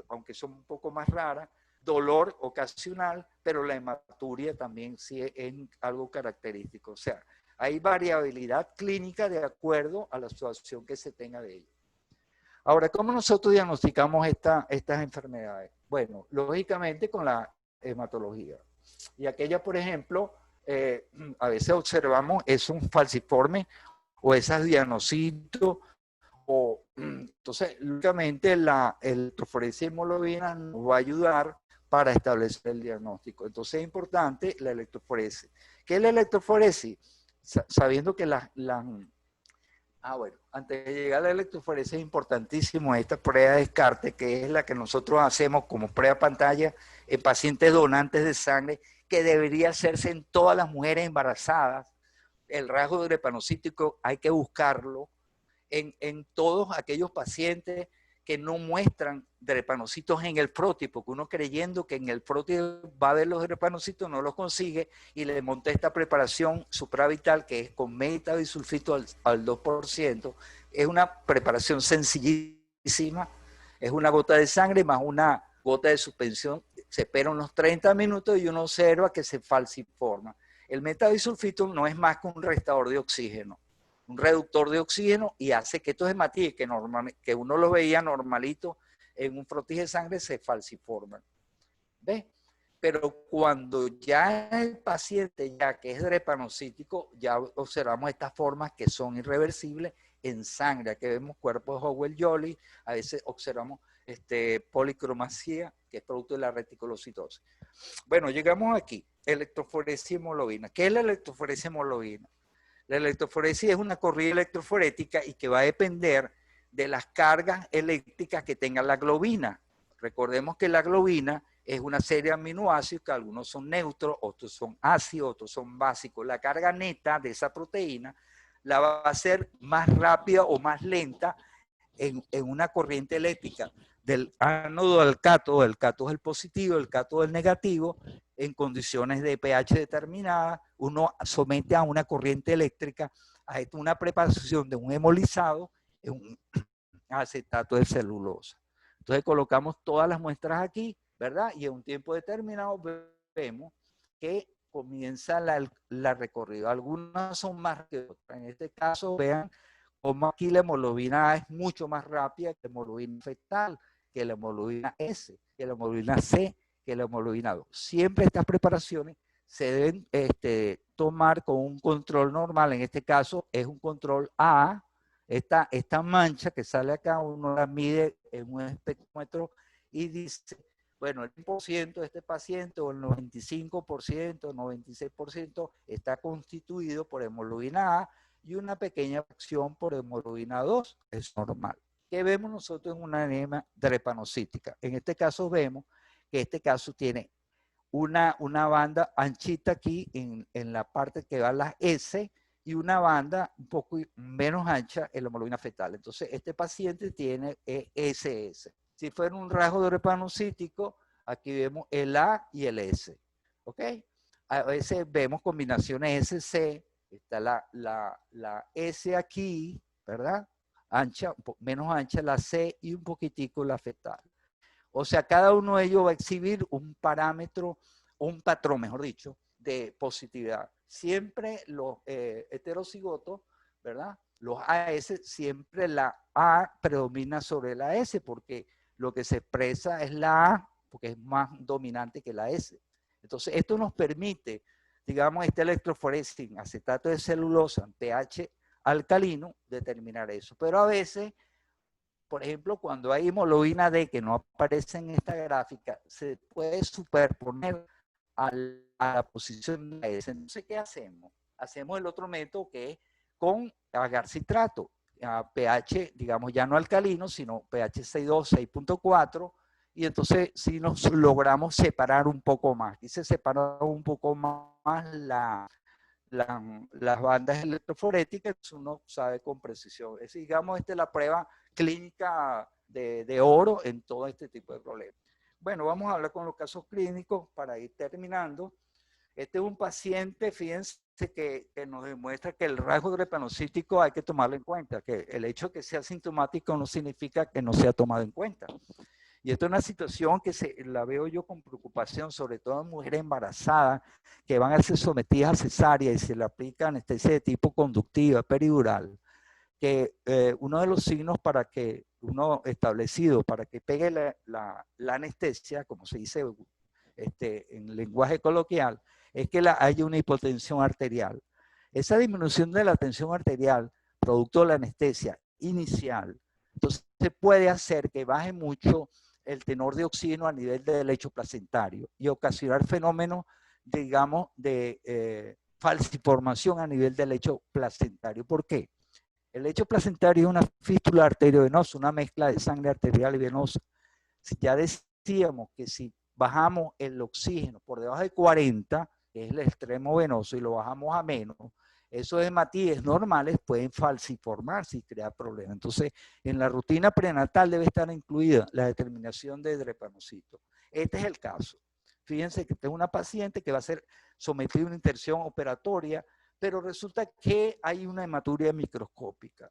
aunque son un poco más raras, dolor ocasional, pero la hematuria también sí es algo característico. O sea, hay variabilidad clínica de acuerdo a la situación que se tenga de ella. Ahora, ¿cómo nosotros diagnosticamos estas enfermedades? Bueno, lógicamente con la hematología. Y aquella, por ejemplo, a veces observamos es un falciforme o esas diagnocitos, o entonces, lógicamente la electroforesis hemoglobina nos va a ayudar para establecer el diagnóstico. Entonces es importante la electroforesis. ¿Qué es la electroforesis? Sabiendo que bueno, antes de llegar a la electroforesis es importantísimo esta prueba de Descartes, que es la que nosotros hacemos como prueba pantalla en pacientes donantes de sangre, que debería hacerse en todas las mujeres embarazadas. El rasgo drepanocítico hay que buscarlo en todos aquellos pacientes que no muestran drepanocitos en el frotis, porque uno creyendo que en el frotis va a ver los drepanocitos, no los consigue, y le monté esta preparación supravital que es con metabisulfito al 2%. Es una preparación sencillísima, es una gota de sangre más una gota de suspensión, se espera unos 30 minutos y uno observa que se falciforma. El metabisulfito no es más que un restaurador de oxígeno, un reductor de oxígeno, y hace que estos hematíes que uno los veía normalito en un frotis de sangre se falciforman. ¿Ves? Pero cuando ya el paciente, ya que es drepanocítico, ya observamos estas formas que son irreversibles en sangre. Aquí vemos cuerpos de Howell-Jolly, a veces observamos policromacía, que es producto de la reticulocitosis. Bueno, llegamos aquí, electroforesis hemoglobina. ¿Qué es la electroforesis hemoglobina? La electroforesis es una corrida electroforética y que va a depender de las cargas eléctricas que tenga la globina. Recordemos que la globina es una serie de aminoácidos que algunos son neutros, otros son ácidos, otros son básicos. La carga neta de esa proteína la va a hacer más rápida o más lenta en una corriente eléctrica del ánodo al cátodo. El cátodo es el positivo, el cátodo es el negativo. En condiciones de pH determinadas, uno somete a una corriente eléctrica, a una preparación de un hemolizado en un acetato de celulosa. Entonces colocamos todas las muestras aquí, ¿verdad? Y en un tiempo determinado vemos que comienza la recorrida. Algunas son más que otras. En este caso, vean como aquí la hemoglobina A es mucho más rápida que la hemoglobina fetal, que la hemoglobina S, que la hemoglobina C, que la hemoglobina 2. Siempre estas preparaciones se deben tomar con un control normal. En este caso es un control A. Esta mancha que sale acá, uno la mide en un espectrómetro y dice, bueno, el 1% de este paciente o el 95%, 96% está constituido por hemoglobina A y una pequeña fracción por hemoglobina 2, es normal. ¿Ok? ¿Qué vemos nosotros en una anemia drepanocítica? En este caso vemos que este caso tiene una banda anchita aquí en la parte que va a las S y una banda un poco menos ancha en la hemoglobina fetal. Entonces, este paciente tiene SS. Si fuera un rasgo drepanocítico, aquí vemos el A y el S. ¿Ok? A veces vemos combinaciones SC, está la S aquí, ¿verdad? Ancha, menos ancha la C y un poquitico la fetal. O sea, cada uno de ellos va a exhibir un parámetro, o un patrón, mejor dicho, de positividad. Siempre los heterocigotos, ¿verdad? Los AS, siempre la A predomina sobre la S, porque lo que se expresa es la A, porque es más dominante que la S. Entonces, esto nos permite, digamos, este electroforesis en acetato de celulosa, en pH alcalino, determinar eso. Pero a veces, por ejemplo, cuando hay hemoglobina D que no aparece en esta gráfica, se puede superponer a la posición de la S. Entonces, ¿qué hacemos? Hacemos el otro método que es con agarcitrato, a pH, digamos, ya no alcalino, sino pH 6.2, 6.4, y entonces sí nos logramos separar un poco más. Y se separa un poco más las bandas electroforéticas, uno sabe con precisión. Es, digamos, esta es la prueba clínica de oro en todo este tipo de problemas. Bueno, vamos a hablar con los casos clínicos para ir terminando. Este es un paciente, fíjense, que nos demuestra que el rasgo drepanocítico hay que tomarlo en cuenta, que el hecho de que sea sintomático no significa que no sea tomado en cuenta. Y esto es una situación que la veo yo con preocupación, sobre todo en mujeres embarazadas que van a ser sometidas a cesárea y se le aplica anestesia de tipo conductiva, peridural, que uno de los signos para que uno establecido, para que pegue la anestesia, como se dice en lenguaje coloquial, es que haya una hipotensión arterial. Esa disminución de la tensión arterial, producto de la anestesia inicial, entonces se puede hacer que baje mucho el tenor de oxígeno a nivel del lecho placentario y ocasionar fenómenos, digamos, de falciformación a nivel del lecho placentario. ¿Por qué? El lecho placentario es una fístula arteriovenosa, una mezcla de sangre arterial y venosa. Ya decíamos que si bajamos el oxígeno por debajo de 40, que es el extremo venoso, y lo bajamos a menos, esos hematíes normales pueden falciformarse y crear problemas. Entonces, en la rutina prenatal debe estar incluida la determinación de drepanocito. Este es el caso. Fíjense que tengo una paciente que va a ser sometida a una intervención operatoria, pero resulta que hay una hematuria microscópica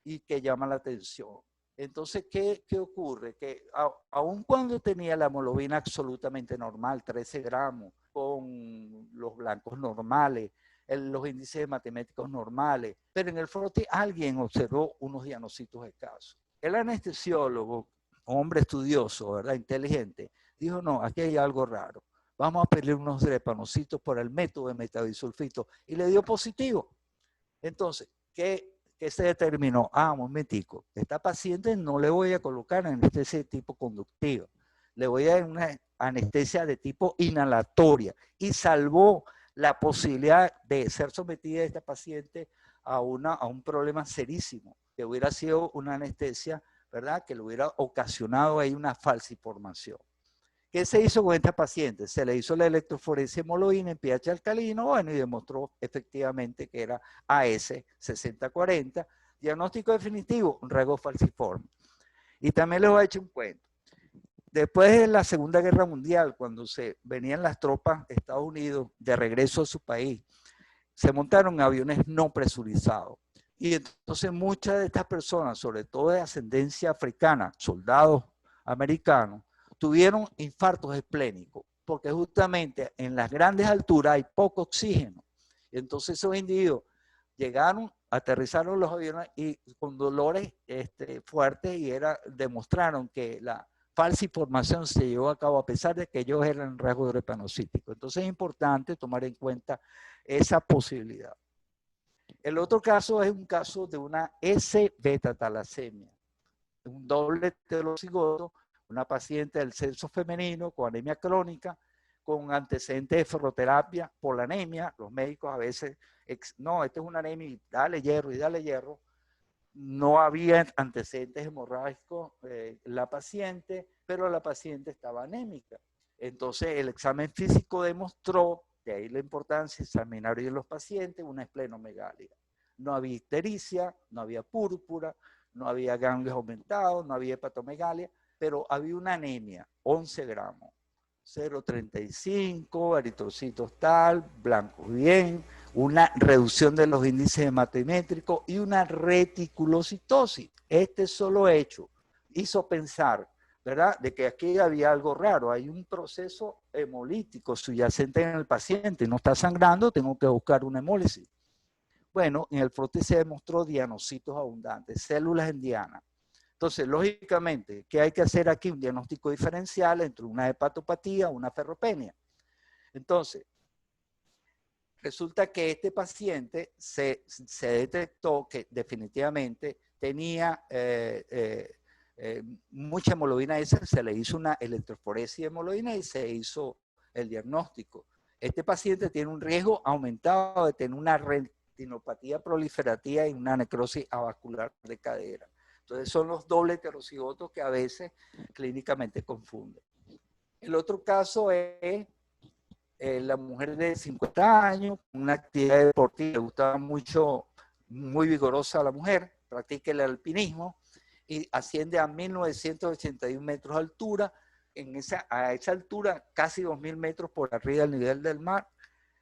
y que llama la atención. Entonces, ¿qué ocurre? Que aun cuando tenía la hemoglobina absolutamente normal, 13 gramos, con los blancos normales, los índices matemáticos normales, pero en el frote alguien observó unos diagnósticos escasos. El anestesiólogo, hombre estudioso, ¿verdad? Inteligente, dijo, no, aquí hay algo raro. Vamos a pedirle unos drepanocitos por el método de metabisulfito, y le dio positivo. Entonces, ¿qué se determinó? Un momentico, esta paciente no le voy a colocar anestesia de tipo conductiva, le voy a dar una anestesia de tipo inhalatoria, y salvó la posibilidad de ser sometida esta paciente a un problema serísimo, que hubiera sido una anestesia, ¿verdad?, que le hubiera ocasionado ahí una falciformación. ¿Qué se hizo con esta paciente? Se le hizo la electroforesis hemoglobina en pH alcalino, bueno, y demostró efectivamente que era AS 6040. Diagnóstico definitivo, un rasgo falciforme. Y también les voy a echar un cuento. Después de la Segunda Guerra Mundial, cuando se venían las tropas de Estados Unidos de regreso a su país, se montaron aviones no presurizados. Y entonces muchas de estas personas, sobre todo de ascendencia africana, soldados americanos, tuvieron infartos esplénicos, porque justamente en las grandes alturas hay poco oxígeno. Entonces esos individuos llegaron, aterrizaron los aviones y con dolores fuertes y demostraron que la falciformación se llevó a cabo a pesar de que ellos eran rasgos drepanocíticos. Entonces es importante tomar en cuenta esa posibilidad. El otro caso es un caso de una S-beta-talasemia, un doble heterocigoto, una paciente del sexo femenino con anemia crónica, con antecedentes de ferroterapia por la anemia. Los médicos a veces, no, esta es una anemia, dale hierro y dale hierro. no había antecedentes hemorrágicos la paciente, pero la paciente estaba anémica. Entonces el examen físico demostró, de ahí la importancia de examinar bien los pacientes, una esplenomegalia. No había ictericia, no había púrpura, no había ganglios aumentados, no había hepatomegalia, pero había una anemia, 11 gramos, 0,35, eritrocitos tal, blancos bien, una reducción de los índices hematométricos y una reticulocitosis. Este solo hecho hizo pensar, ¿verdad?, de que aquí había algo raro, hay un proceso hemolítico subyacente en el paciente, no está sangrando, tengo que buscar una hemólisis. Bueno, en el frote se demostró dianocitos abundantes, células en diana. Entonces, lógicamente, ¿qué hay que hacer aquí? Un diagnóstico diferencial entre una hepatopatía y una ferropenia. Entonces, resulta que este paciente se detectó que definitivamente tenía mucha hemoglobina S, se le hizo una electroforesis de hemoglobina y se hizo el diagnóstico. Este paciente tiene un riesgo aumentado de tener una retinopatía proliferativa y una necrosis avascular de cadera. Entonces son los dobles heterocigotos que a veces clínicamente confunden. El otro caso es la mujer de 50 años, una actividad deportiva, le gustaba mucho, muy vigorosa a la mujer, practica el alpinismo y asciende a 1981 metros de altura. A esa altura, casi 2000 metros por arriba del nivel del mar,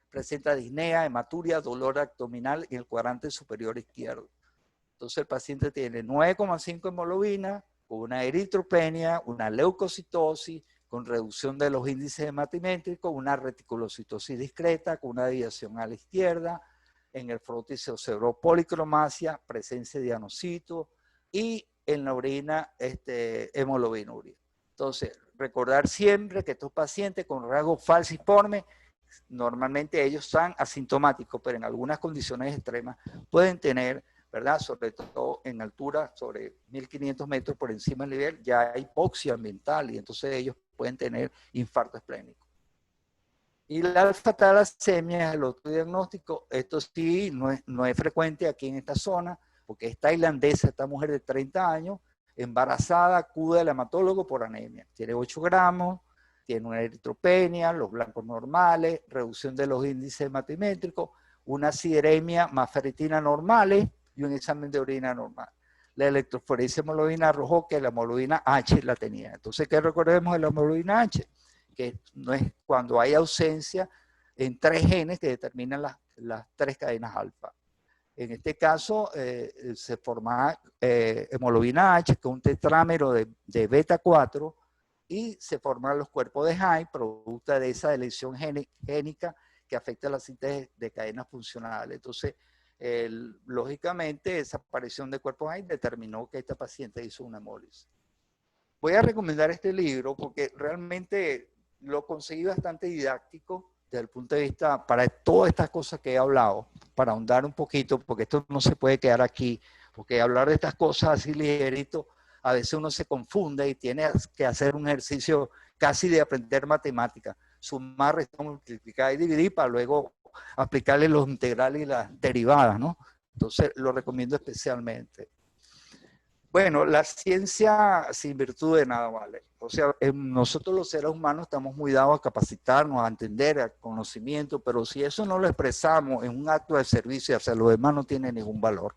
presenta disnea, hematuria, dolor abdominal en el cuadrante superior izquierdo. Entonces el paciente tiene 9,5 hemoglobina, con una eritropenia, una leucocitosis, con reducción de los índices hematométricos, una reticulocitosis discreta, con una desviación a la izquierda, en el frotis se observó policromasia, presencia de dianocitos y en la orina hemoglobinuria. Entonces, recordar siempre que estos pacientes con rasgos falciformes, normalmente ellos están asintomáticos, pero en algunas condiciones extremas pueden tener, ¿verdad?, sobre todo en altura, sobre 1500 metros por encima del nivel, ya hay hipoxia ambiental y entonces ellos pueden tener infarto esplénico. Y la alfa-talasemia es el otro diagnóstico. Esto sí no es frecuente aquí en esta zona, porque es tailandesa, esta mujer de 30 años, embarazada, acude al hematólogo por anemia. Tiene 8 gramos, tiene una eritropenia, los blancos normales, reducción de los índices hematométricos, una sideremia más ferritina normales y un examen de orina normal. La electroforesis hemoglobina arrojó que la hemoglobina H la tenía. Entonces, ¿qué recordemos de la hemoglobina H? Que no es cuando hay ausencia en 3 genes que determinan las 3 cadenas alfa. En este caso se forma hemoglobina H, que es un tetrámero de beta 4, y se forman los cuerpos de Hyde, producto de esa deleción génica que afecta la síntesis de cadenas funcionales. Entonces, lógicamente, esa aparición de cuerpos Hyde determinó que esta paciente hizo una hemólisis. Voy a recomendar este libro porque realmente lo conseguí bastante didáctico desde el punto de vista para todas estas cosas que he hablado, para ahondar un poquito, porque esto no se puede quedar aquí, porque hablar de estas cosas así ligerito, a veces uno se confunde y tiene que hacer un ejercicio casi de aprender matemáticas, sumar, restar, multiplicar y dividir para luego aplicarle los integrales y las derivadas, ¿no? Entonces lo recomiendo especialmente. Bueno, la ciencia sin virtud de nada vale. O sea, nosotros los seres humanos estamos muy dados a capacitarnos, a entender, al conocimiento, pero si eso no lo expresamos en un acto de servicio hacia los demás, no tiene ningún valor.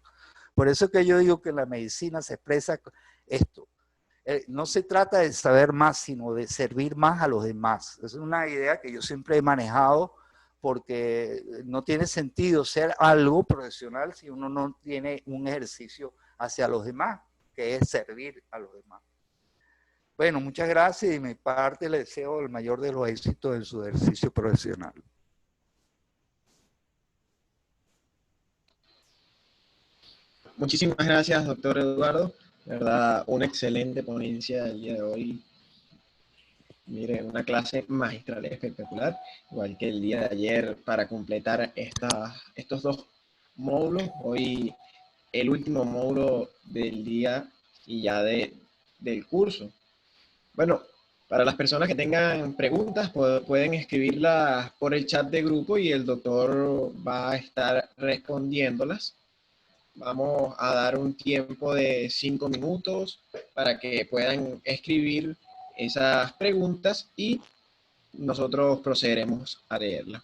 Por eso que yo digo que en la medicina se expresa esto. No se trata de saber más, sino de servir más a los demás. Es una idea que yo siempre he manejado porque no tiene sentido ser algo profesional si uno no tiene un ejercicio hacia los demás, que es servir a los demás. Bueno, muchas gracias y de mi parte le deseo el mayor de los éxitos en su ejercicio profesional. Muchísimas gracias, doctor Eduardo. De verdad, una excelente ponencia el día de hoy. Mire, una clase magistral espectacular, igual que el día de ayer para completar estos 2 módulos. Hoy el último módulo del día y ya del curso. Bueno, para las personas que tengan preguntas, pueden escribirlas por el chat de grupo y el doctor va a estar respondiéndolas. Vamos a dar un tiempo de 5 minutos para que puedan escribir esas preguntas y nosotros procederemos a leerla.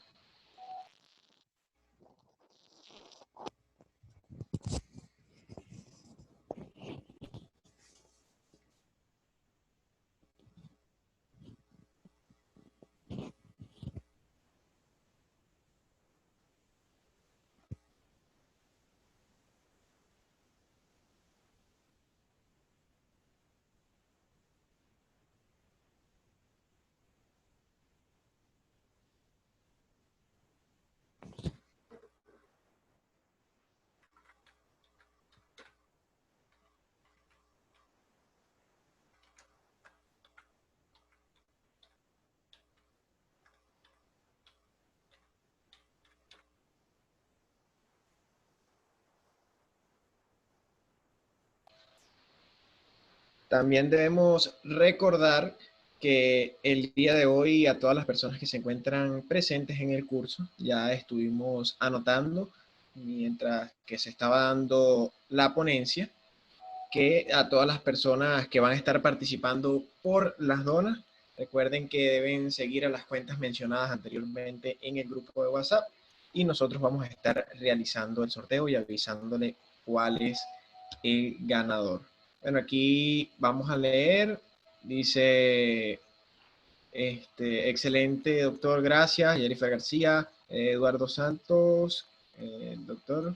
También debemos recordar que el día de hoy a todas las personas que se encuentran presentes en el curso ya estuvimos anotando mientras que se estaba dando la ponencia, que a todas las personas que van a estar participando por las donas, recuerden que deben seguir a las cuentas mencionadas anteriormente en el grupo de WhatsApp y nosotros vamos a estar realizando el sorteo y avisándole cuál es el ganador. Bueno, aquí vamos a leer, dice, excelente doctor, gracias, Jennifer García, Eduardo Santos, doctor,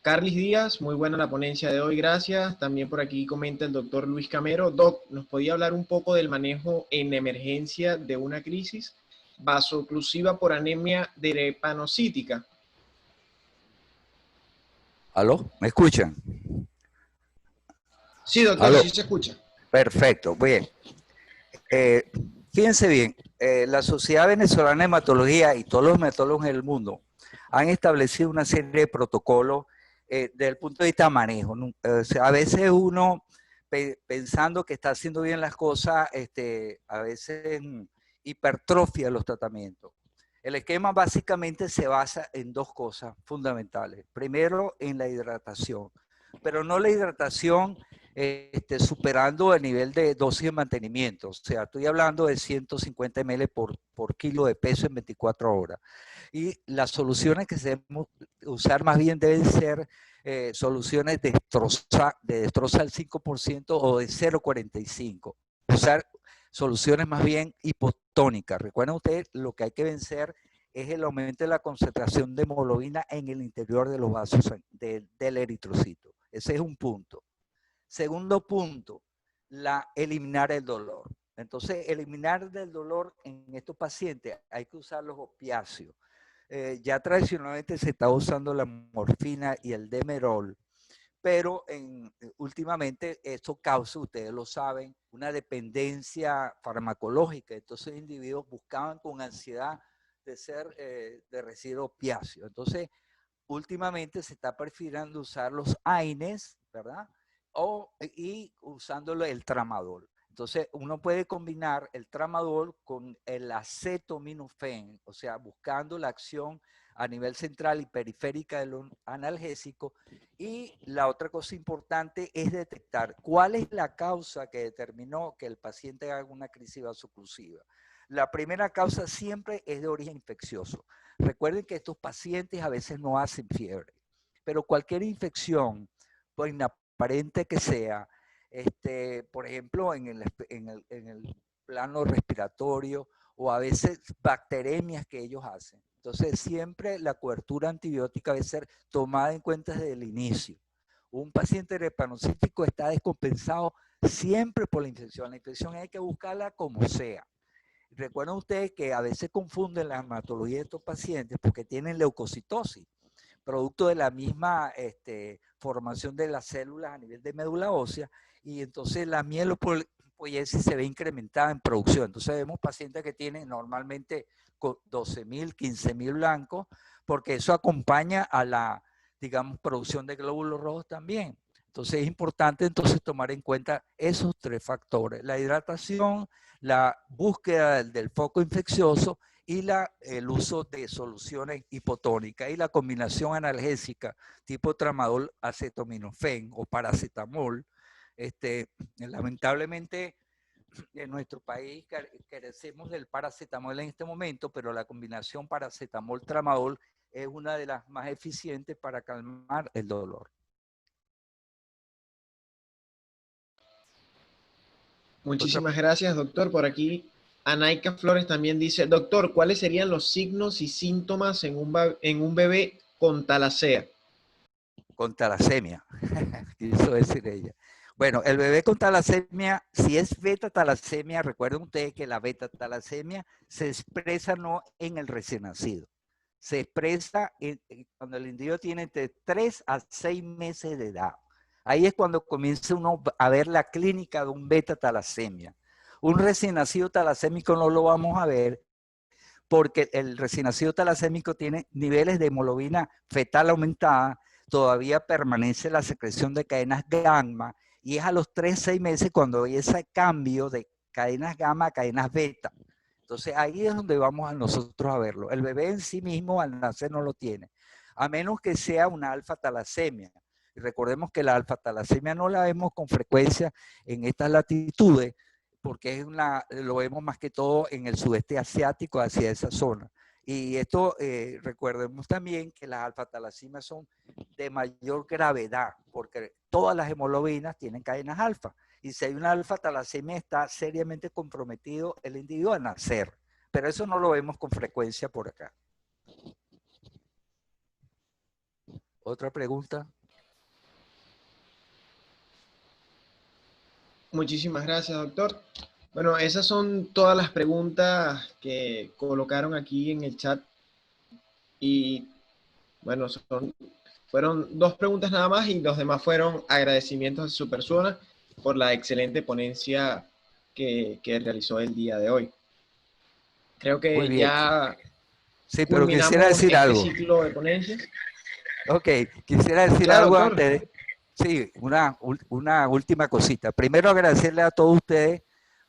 Carlis Díaz, muy buena la ponencia de hoy, gracias. También por aquí comenta el doctor Luis Camero. Doc, ¿nos podía hablar un poco del manejo en emergencia de una crisis vasoclusiva por anemia drepanocítica? ¿Aló? ¿Me escuchan? Sí, doctor, ¿Aló? sí se escucha. Perfecto, bien. Fíjense bien, la Sociedad Venezolana de Hematología y todos los hematólogos en el mundo han establecido una serie de protocolos desde el punto de vista de manejo, ¿no? O sea, a veces uno, pensando que está haciendo bien las cosas, a veces hipertrofia los tratamientos. El esquema básicamente se basa en dos cosas fundamentales. Primero, en la hidratación, pero no la hidratación superando el nivel de dosis de mantenimiento. O sea, estoy hablando de 150 ml por kilo de peso en 24 horas. Y las soluciones que se deben usar más bien deben ser soluciones de destroza al 5% o de 0,45. Usar soluciones más bien hipotónicas. Recuerden ustedes, lo que hay que vencer es el aumento de la concentración de hemoglobina en el interior de los vasos del eritrocito. Ese es un punto. Segundo punto, eliminar el dolor. Entonces, eliminar del dolor en estos pacientes hay que usar los opiáceos. Ya tradicionalmente se está usando la morfina y el demerol, pero últimamente esto causa, ustedes lo saben, una dependencia farmacológica. Entonces, individuos buscaban con ansiedad de recibir opiáceos. Entonces, últimamente se está prefiriendo usar los AINES, ¿verdad? Y usándolo el tramadol. Entonces, uno puede combinar el tramadol con el acetaminofén, o sea, buscando la acción a nivel central y periférica del analgésico. Y la otra cosa importante es detectar cuál es la causa que determinó que el paciente haga una crisis vasoclusiva. La primera causa siempre es de origen infeccioso. Recuerden que estos pacientes a veces no hacen fiebre, pero cualquier infección, por inaparente que sea, por ejemplo, en el plano respiratorio o a veces bacteremias que ellos hacen. Entonces, siempre la cobertura antibiótica debe ser tomada en cuenta desde el inicio. Un paciente drepanocítico está descompensado siempre por la infección. La infección hay que buscarla como sea. Recuerden ustedes que a veces confunden la hematología de estos pacientes porque tienen leucocitosis, producto de la misma formación de las células a nivel de médula ósea, y entonces la mielopoiesis se ve incrementada en producción. Entonces vemos pacientes que tienen normalmente 12.000, 15.000 blancos, porque eso acompaña a la, digamos, producción de glóbulos rojos también. Entonces es importante entonces tomar en cuenta esos 3 factores: la hidratación, la búsqueda del foco infeccioso y el uso de soluciones hipotónicas y la combinación analgésica tipo tramadol, acetaminofén o paracetamol. Lamentablemente en nuestro país carecemos del paracetamol en este momento, pero la combinación paracetamol-tramadol es una de las más eficientes para calmar el dolor. Muchísimas gracias, doctor. Por aquí, Anaika Flores también dice, doctor, ¿cuáles serían los signos y síntomas en un bebé con talasea? Con talasemia, quiso decir ella. Bueno, el bebé con talasemia, si es beta talasemia, recuerden ustedes que la beta talasemia se expresa no en el recién nacido, se expresa cuando el individuo tiene entre 3 a 6 meses de edad. Ahí es cuando comienza uno a ver la clínica de un beta talasemia. Un recién nacido talasémico no lo vamos a ver porque el recién nacido talasémico tiene niveles de hemoglobina fetal aumentada, todavía permanece la secreción de cadenas gamma y es a los 3-6 meses cuando hay ese cambio de cadenas gamma a cadenas beta. Entonces ahí es donde vamos a nosotros a verlo. El bebé en sí mismo al nacer no lo tiene, a menos que sea una alfa-talasemia. Y recordemos que la alfa-talasemia no la vemos con frecuencia en estas latitudes, porque lo vemos más que todo en el sudeste asiático, hacia esa zona. Y esto, recordemos también que las alfa-talasemias son de mayor gravedad, porque todas las hemoglobinas tienen cadenas alfa. Y si hay una alfa-talasemia, está seriamente comprometido el individuo a nacer. Pero eso no lo vemos con frecuencia por acá. ¿Otra pregunta? Muchísimas gracias, doctor. Bueno, esas son todas las preguntas que colocaron aquí en el chat. Y bueno, fueron 2 preguntas nada más y los demás fueron agradecimientos a su persona por la excelente ponencia que realizó el día de hoy. Creo Muy que bien. ya Sí, pero quisiera culminamos decir este algo. ciclo de ponencias. Ok, quisiera decir Claro, algo doctor. antes de... Sí, una última cosita. Primero agradecerle a todos ustedes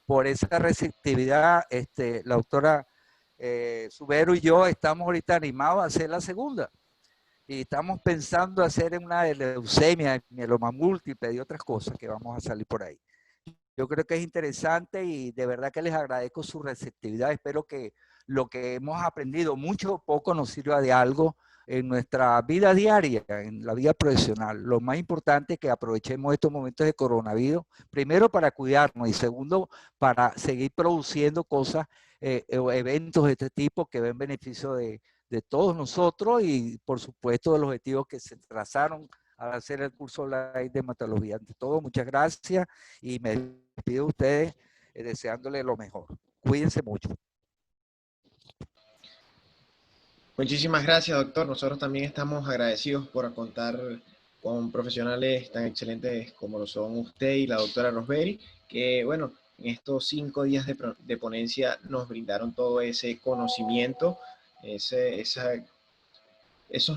por esa receptividad. La doctora Subero y yo estamos ahorita animados a hacer la segunda. Y estamos pensando hacer una de leucemia, mieloma múltiple y otras cosas que vamos a salir por ahí. Yo creo que es interesante y de verdad que les agradezco su receptividad. Espero que lo que hemos aprendido, mucho o poco, nos sirva de algo en nuestra vida diaria, en la vida profesional. Lo más importante es que aprovechemos estos momentos de coronavirus, primero para cuidarnos y segundo para seguir produciendo cosas o eventos de este tipo que ven beneficio de todos nosotros y por supuesto de los objetivos que se trazaron al hacer el curso online de hematología. Ante todo, muchas gracias y me despido de ustedes deseándoles lo mejor. Cuídense mucho. Muchísimas gracias, doctor. Nosotros también estamos agradecidos por contar con profesionales tan excelentes como lo son usted y la doctora Rosberry, que bueno, en estos 5 días de ponencia nos brindaron todo ese conocimiento, esos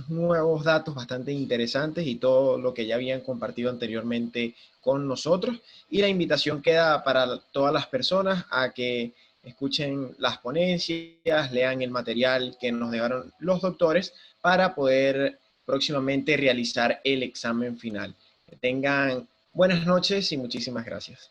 nuevos datos bastante interesantes y todo lo que ya habían compartido anteriormente con nosotros. Y la invitación queda para todas las personas a que escuchen las ponencias, lean el material que nos dejaron los doctores para poder próximamente realizar el examen final. Que tengan buenas noches y muchísimas gracias.